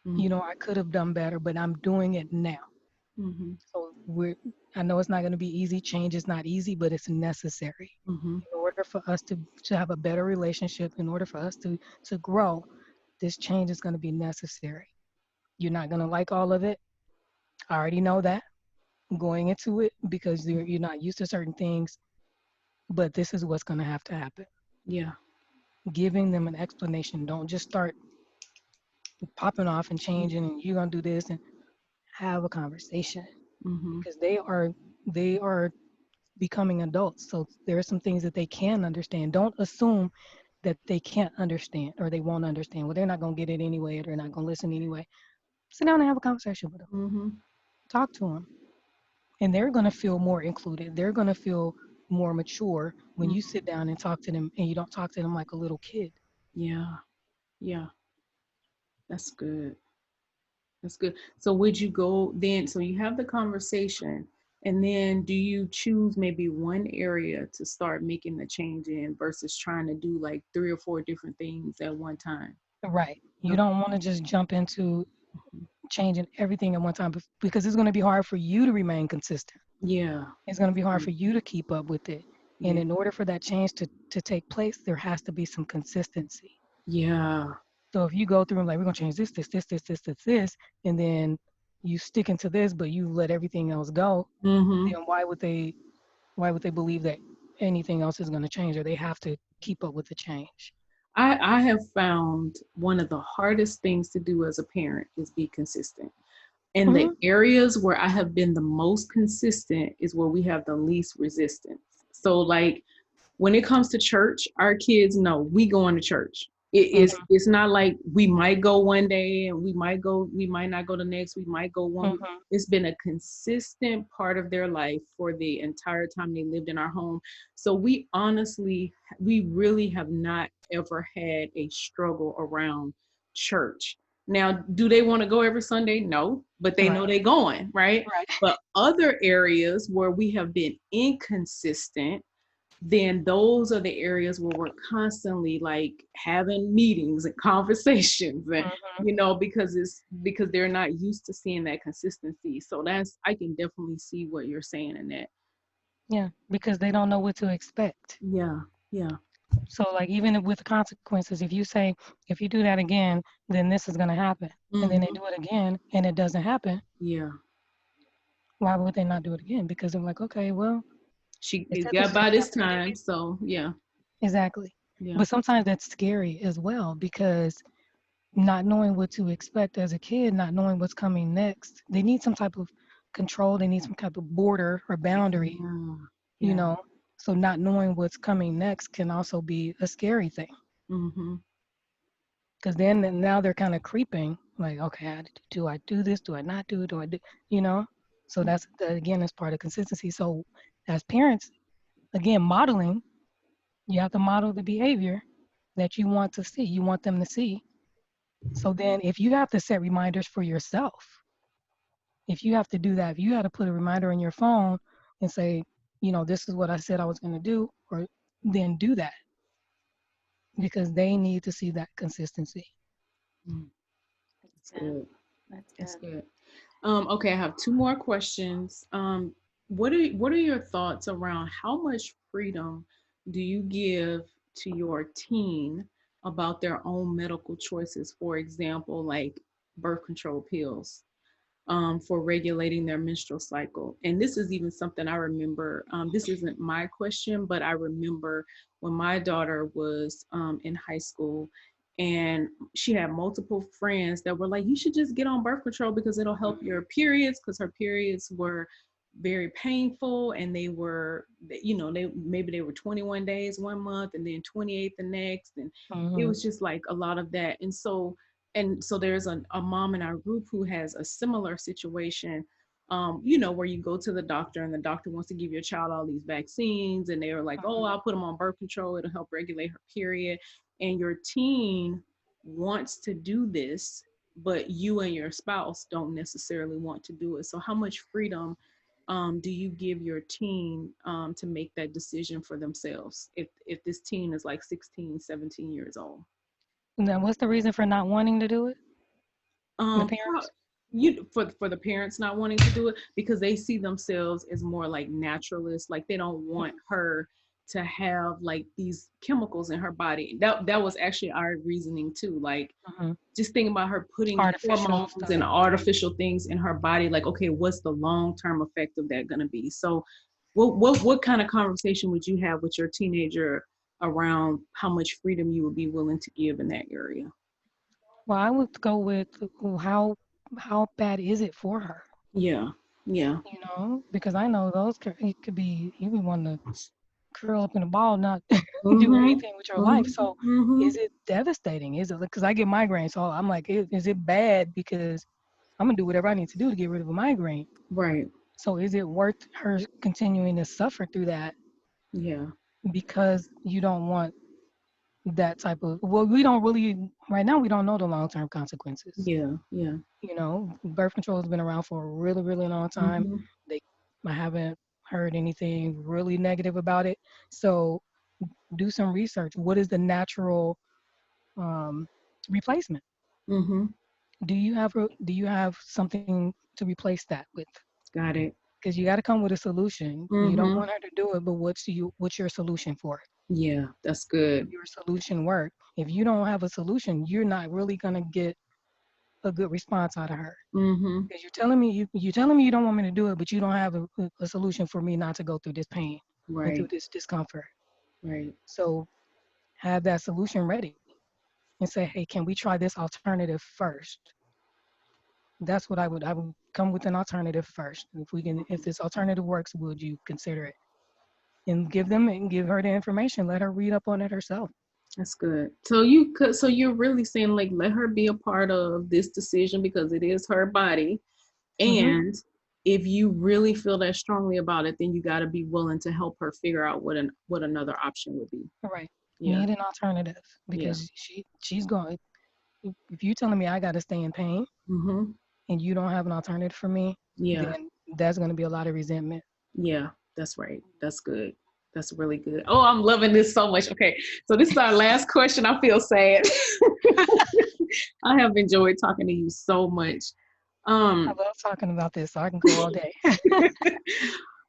Mm-hmm. I could have done better, but I'm doing it now. Mm-hmm. So I know it's not going to be easy. Change is not easy, but it's necessary. Mm-hmm. In order for us to have a better relationship, in order for us to grow, this change is going to be necessary. You're not going to like all of it. I already know that going into it because you're not used to certain things, but this is what's going to have to happen. Yeah. Giving them an explanation. Don't just start popping off and changing and you're going to do this, and have a conversation Mm-hmm. because they are becoming adults. So there are some things that they can understand. Don't assume that they can't understand or they won't understand. Well, they're not going to get it anyway, or they're not going to listen anyway. Sit down and have a conversation with them. Mm-hmm. Talk to them. And they're going to feel more included. They're going to feel more mature when you Mm-hmm. sit down and talk to them and you don't talk to them like a little kid. Yeah. Yeah. That's good. That's good. So would you go then? So you have the conversation, and then do you choose maybe one area to start making the change in versus trying to do like three or four different things at one time? Right. You Okay. don't want to just jump into changing everything at one time because it's going to be hard for you to remain consistent. Yeah. It's going to be hard for you to keep up with it. And Yeah. in order for that change to take place, there has to be some consistency. Yeah. So if you go through and like, we're going to change this, and then you stick into this, but you let everything else go, Mm-hmm. then why would they believe that anything else is going to change, or they have to keep up with the change? I have found one of the hardest things to do as a parent is be consistent. And the Hmm. areas where I have been the most consistent is where we have the least resistance. So like when it comes to church, our kids know we going to church. Hmm. It's not like we might go one day and we might not go the next, we might go one week. Hmm. It's been a consistent part of their life for the entire time they lived in our home. So we really have not ever had a struggle around church. Now, do they want to go every Sunday? No, but they know Right. they're going, right? Right. But other areas where we have been inconsistent, then those are the areas where we're constantly like having meetings and conversations and Hmm. because they're not used to seeing that consistency. So that's I can definitely see what you're saying in that. Yeah, because they don't know what to expect. Yeah. Yeah. So like even with the consequences, if you do that again, then this is going to happen, and then they Hmm. do it again and it doesn't happen, Yeah. why would they not do it again? Because they're like, okay, well, She they it said this got was going by to this happen time. anyway. So yeah. Exactly. Yeah. But sometimes that's scary as well because not knowing what to expect as a kid, not knowing what's coming next, they need some type of control. They need some type of border or boundary, Yeah. you Yeah. know. So not knowing what's coming next can also be a scary thing Hmm. because then now they're kind of creeping. Like, okay, do I do this? Do I not do it? Do I do, you know? So again, that's part of consistency. So as parents, again, modeling, you have to model the behavior that you want to see, you want them to see. So then if you have to set reminders for yourself, if you have to do that, if you have to put a reminder on your phone and say, this is what I said I was going to do, or then do that because they need to see that consistency. Mm, That's that's good. good. That's That's good. good. Okay, I have two more questions. What are your thoughts around how much freedom do you give to your teen about their own medical choices? For example, like birth control pills, for regulating their menstrual cycle. And this is even something I remember. This isn't my question, but I remember when my daughter was in high school and she had multiple friends that were like, you should just get on birth control because it'll help your periods, because her periods were very painful and they were, they were 21 days one month and then 28 the next, and it Hmm. was just like a lot of that. And so there's a mom in our group who has a similar situation, where you go to the doctor and the doctor wants to give your child all these vaccines, and they are like, oh, I'll put them on birth control, it'll help regulate her period. And your teen wants to do this, but you and your spouse don't necessarily want to do it. So how much freedom do you give your teen to make that decision for themselves if this teen is like 16, 17 years old? Now, what's the reason for not wanting to do it? The Pro- parents? for the parents not wanting to do it because they see themselves as more like naturalists, like they don't want her to have like these chemicals in her body. That was actually our reasoning too, like Hmm. just thinking about her putting Artificial hormones and stuff. artificial things in her body, like, okay, what's the long-term effect of that going to be? So what kind of conversation would you have with your teenager around how much freedom you would be willing to give in that area? Well, I would go with how bad is it for her? Yeah, yeah. Because I know it could be you would want to curl up in a ball, not do Mhm. anything with your life. Mhm. So, is Mhm. it devastating? Is it because I get migraines? So I'm like, is it bad because I'm gonna do whatever I need to do to get rid of a migraine? Right. So is it worth her continuing to suffer through that Yeah. because you don't want that type of? Well, we don't really right now. We don't know the long term consequences. Yeah. Yeah. Birth control has been around for a really, really long time. Mhm. They, I haven't heard anything really negative about it. So do some research. What is the natural um, replacement? Mhm. Do you have something to replace that with? Got it. Because you got to come with a solution. You don't Mhm. want her to do it, but what's your solution for it? Yeah, that's good. Your solution work. If you don't have a solution, you're not really gonna get a good response out of her. Mhm. Because you're telling me you don't want me to do it, but you don't have a solution for me not to go through this pain and through Right. this discomfort. Right. So have that solution ready and say, hey, can we try this alternative first? That's what I would come with an alternative first. If this alternative works, would you consider it? And give her the information. Let her read up on it herself. That's good. So you're really saying like let her be a part of this decision because it is her body. Hmm. And if you really feel that strongly about it, then you got to be willing to help her figure out what another option would be. Right. Yeah. Need an alternative Yeah. because she's going. If you're telling me I got to stay in pain Mhm. and you don't have an alternative for me, Yeah. then there's going to be a lot of resentment. Yeah, that's right. That's good. That's really good. Oh, I'm loving this so much. Okay, so this is our last question. I feel sad. I have enjoyed talking to you so much. I Um, love talking about this, so I can go all day.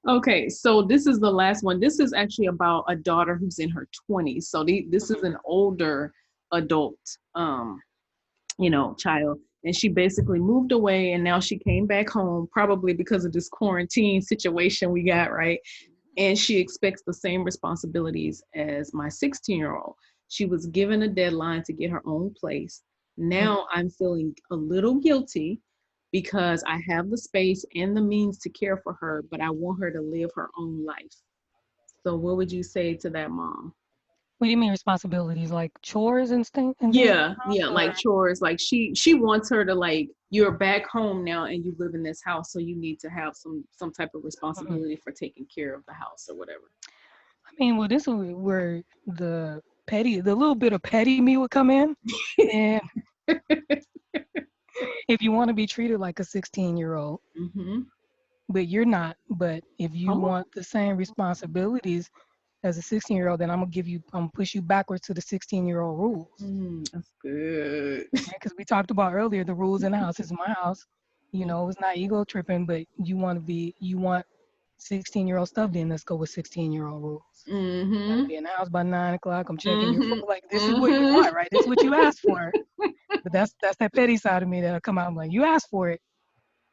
okay, so this is the last one. This is actually about a daughter who's in her 20s. So this is Mhm. an older adult, child. And she basically moved away and now she came back home, probably because of this quarantine situation we got, right? And she expects the same responsibilities as my 16-year-old. She was given a deadline to get her own place. Mhm. Now I'm feeling a little guilty because I have the space and the means to care for her, but I want her to live her own life. So what would you say to that mom? What do you mean responsibilities like chores and things in Yeah, the yeah, house, or like chores. Like she wants her to, like, you're back home now and you live in this house, so you need to have some type of Mhm. responsibility for taking care of the house or whatever. mean, well, this is where the little bit of petty me would come in. And if you want to be treated like a 16-year-old, Mm-hmm. but you're not, but if you Come on. want the same responsibilities as a 16-year-old, then I'm gonna push you backwards to the 16-year-old rules. That's good. Because we talked about earlier the rules in the house. It's my house. It's not ego tripping, but you want 16-year-old stuff, then let's go with 16-year-old rules. Gotta Mm-hmm. be in the house by 9 o'clock. I'm checking your phone. Mm-hmm. Like, this is what you Mm-hmm. want, right? This is what you asked for. But that's that petty side of me that'll come out. I'm like, you asked for it.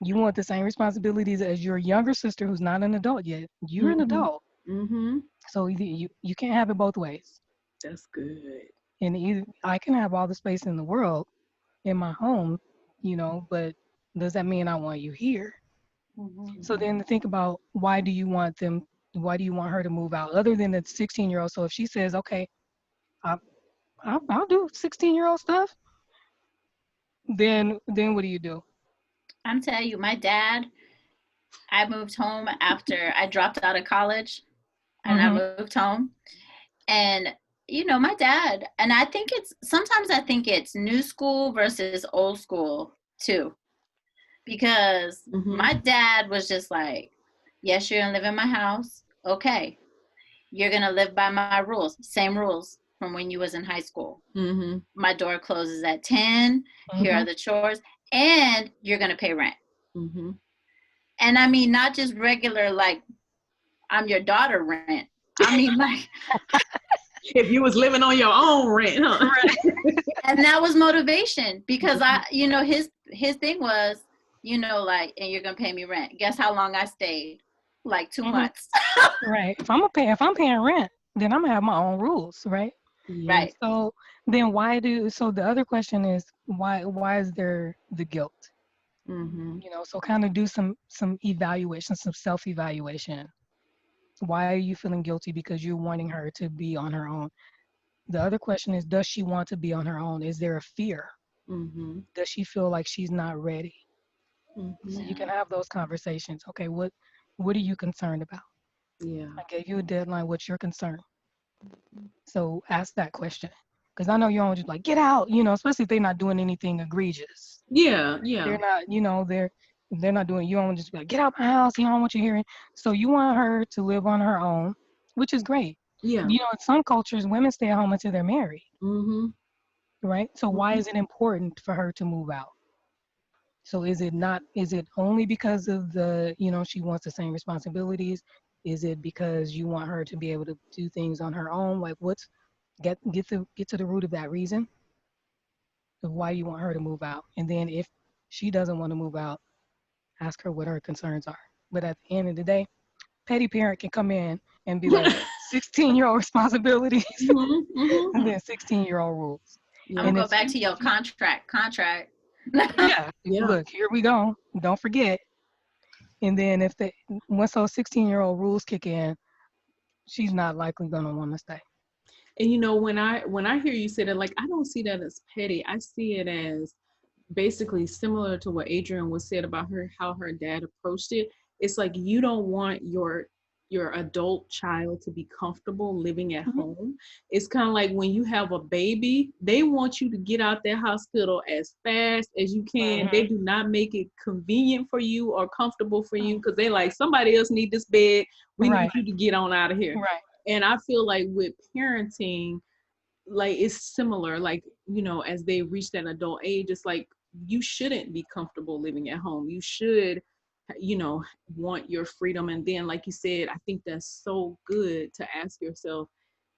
You want the same responsibilities as your younger sister who's not an adult yet. You're an Mm-hmm. adult. Mm-hmm. So you can't have it both ways. That's good. And either I can have all the space in the world in my home, but does that mean I want you here? Mhm. So then to think about why do you want her to move out other than the 16-year-old? So if she says, okay, I, I'll do 16-year-old stuff, then what do you do? I'm telling you, my dad, I moved home after I dropped out of college and I Mm-hmm. moved home. And, my dad, and sometimes I think it's new school versus old school too. Because Mm-hmm. my dad was just like, yes, you're going to live in my house. Okay. You're going to live by my rules. Same rules from when you was in high school. Mm-hmm. My door closes at 10. Here Mm-hmm. are the chores. And you're going to pay rent. Mm-hmm. And I mean, not just regular, like, I'm your daughter rent. I mean, like, If you was living on your own rent, huh? and that was motivation because his thing was, like, and you're going to pay me rent. Guess how long I stayed? Like 2 Mm-hmm. months. Right. If I'm paying rent, then I'm gonna have my own rules, right? Yes. Right. So then so the other question is why is there the guilt? Mm-hmm. So kind of do some evaluation, some self-evaluation. Why are you feeling guilty because you're wanting her to be on her own? The other question is, does she want to be on her own? Is there a fear? Mm-hmm. Does she feel like she's not ready? So Mm-hmm. you can Yeah. have those conversations. Okay, what are you concerned about? Yeah. I gave you a deadline. What's your concern? So ask that question. Because I know you don't just like get out, especially if they're not doing anything egregious. Yeah. Yeah. They're not, they're not doing, you don't just be like, get out my house, I don't want you hearing. So you want her to live on her own, which is great. Yeah. In some cultures, women stay at home until they're married, Mm-hmm. right? So why Mm-hmm. is it important for her to move out? So is it only because of she wants the same responsibilities? Is it because you want her to be able to do things on her own? Like get to the root of that reason of why you want her to move out. And then if she doesn't want to move out, ask her what her concerns are. But at the end of the day, petty parent can come in and be like 16-year-old responsibilities Mm-hmm. Mm-hmm. and then 16-year-old rules. I'm Yeah. going And to then go back to your contract. yeah, Yeah. look, here we go. Don't forget. And then once those 16-year-old rules kick in, she's not likely gonna want to stay. And when I hear you say that, like, I don't see that as petty. I see it as basically similar to what Adrian was said about how her dad approached it. It's like you don't want your adult child to be comfortable living at Mhm. home. It's kind of like when you have a baby, they want you to get out that hospital as fast as you can. They Mhm. do not make it convenient for you or comfortable for you because they like somebody else need this bed. We need Right. you to get on out of here. Right. And I feel like with parenting, like it's similar, like as they reach that adult age, it's like you shouldn't be comfortable living at home. You should you know want your freedom. And then like you said, I think that's so good to ask yourself,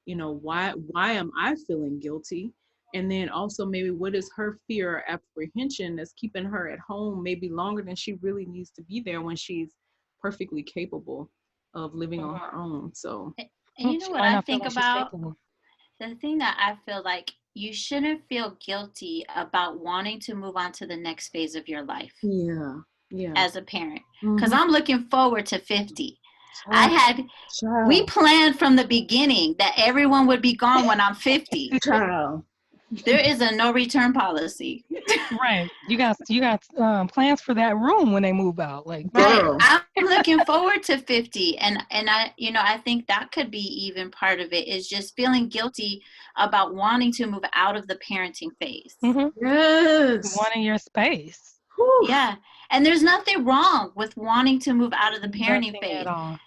why am I feeling guilty? And then also maybe what is her fear or apprehension that's keeping her at home maybe longer than she really needs to be there when she's perfectly capable of living on her Mhm. own. So And you know She what might I not feel think like she's about? capable. The thing that I feel like you shouldn't feel guilty about wanting to move on to the next phase of your life yeah, yeah. as a parent. Because Mm-hmm. I'm looking forward to 50. I Child, had, we child, planned from the beginning that everyone would be gone when I'm 50. child. There is a no return policy. Right. You got plans for that room when they move out. Like, Right. Girl. I'm looking forward to 50. And I, I think that could be even part of it, is just feeling guilty about wanting to move out of the parenting phase. mm-hmm, Yes. wanting your space. Whew. Yeah. And there's nothing wrong with wanting to move out of the parenting Nothing at phase. all.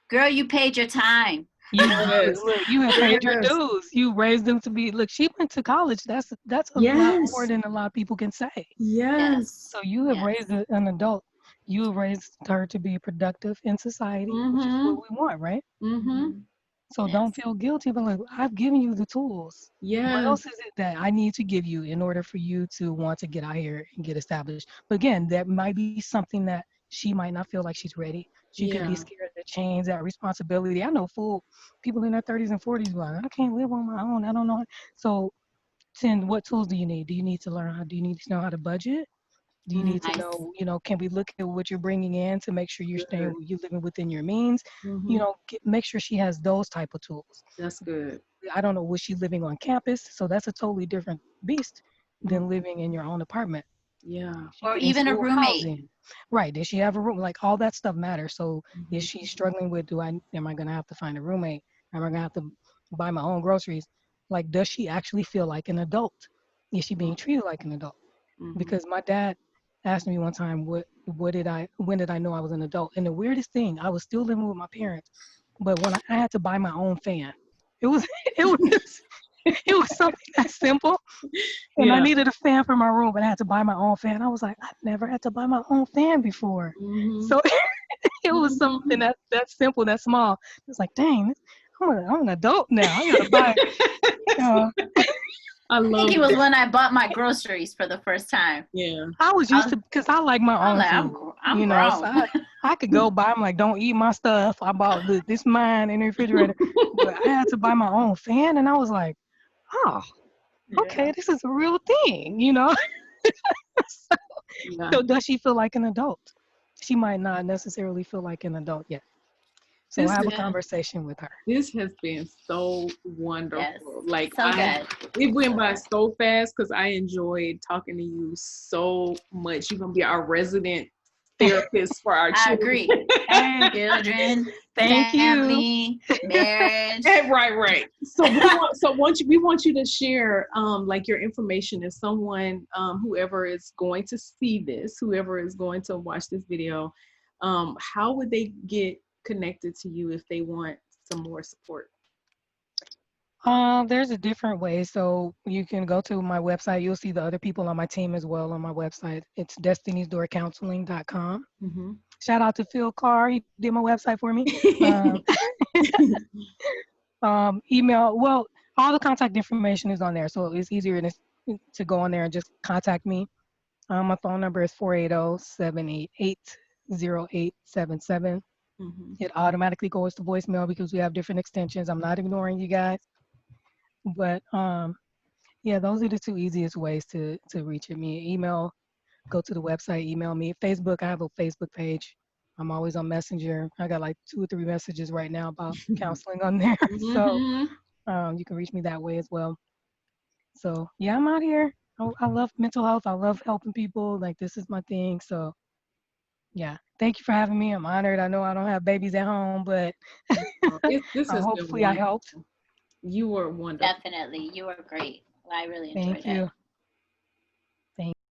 Girl, you paid your time. Yes. Look, you have paid your Yes. dues. You raised them to be. Look, she went to college. That's a lot more Yes. than a lot of people can say. Yes. So you have Yes. raised an adult. You have raised her to be productive in society, which is what Mm-hmm. we want, right? Mm-hmm. So don't Yes. feel guilty, but like, I've given you the tools. What Yes. else is it that I need to give you in order for you to want to get out here and get established? But again, that might be something that she might not feel like she's ready. She could be Yeah. scared to change that responsibility. I know full people in their 30s and 40s like, I can't live on my own. I don't know. So, Tin, what tools do you need? Do you need to learn how? Do you need to know how to budget? Do you need to Nice. know, can we look at what you're bringing in to make sure Good. you're living within your means? Mm-hmm. Make sure she has those type of tools. That's good. I don't know, was she living on campus? So that's a totally different beast Mm. than living in your own apartment. Yeah. She Or getting even a school roommate. housing, right? Did she have a room? Like all that stuff matters. So is Mm-hmm. she struggling with, am I gonna have to find a roommate? Am I gonna have to buy my own groceries? Like, does she actually feel like an adult? Is she being treated like an adult? Mm-hmm. Because my dad asked me one time, when did I know I was an adult? And the weirdest thing, I was still living with my parents, but when I had to buy my own fan, it was it was it was something that simple. And I Yeah. needed a fan for my room, but I had to buy my own fan. I was like, I've never had to buy my own fan before. Mm-hmm. So it was Mm-hmm. something that simple, that small. It's like, dang, I'm an adult now. I gotta buy, you know. I I think love it was that. when I bought my groceries for the first time. Yeah. I was I used was, to, because I like my I was own like, food, I'm So grown. I could go buy. I'm like, don't eat my stuff. I bought this mine in the refrigerator, but I had to buy my own fan, and I was like, oh, Yeah. okay, this is a real thing. So, Yeah. so does she feel like an adult? She might not necessarily feel like an adult yet. So This I have a is Yeah. conversation with her. this has been so Yes. wonderful. Like So good. it went So by good. so fast because I enjoyed talking to you so much. You're gonna be our resident therapist for our I children. agree. Hey, Children, thank you. family, marriage. Right, right. So we want you to share like your information if someone whoever is going to see this, whoever is going to watch this video, how would they get connected to you if they want some more support? There's a different way. So you can go to my website. You'll see the other people on my team as well on my website. It's destinysdoorcounseling.com. Mm-hmm. Shout out to Phil Carr. He did my website for me. Um, email. Well, all the contact information is on there, so it's easier to go on there and just contact me. My phone number is 480-788-0877. Mm-hmm. It automatically goes to voicemail because we have different extensions. I'm not ignoring you guys, but yeah, those are the two easiest ways to reach me. Email, go to the website, email me. Facebook, I have a Facebook page. I'm always on Messenger. I got like 2 or 3 messages right now about counseling on there. So Mm-hmm. you can reach me that way as well. So yeah, I'm out here. I love mental health. I love helping people. Like this is my thing. So yeah, thank you for having me. I'm honored. I know I don't have babies at home, but This has been hopefully I helped. wonderful. You were wonderful. Definitely. You were great. I really Thank enjoyed it. you.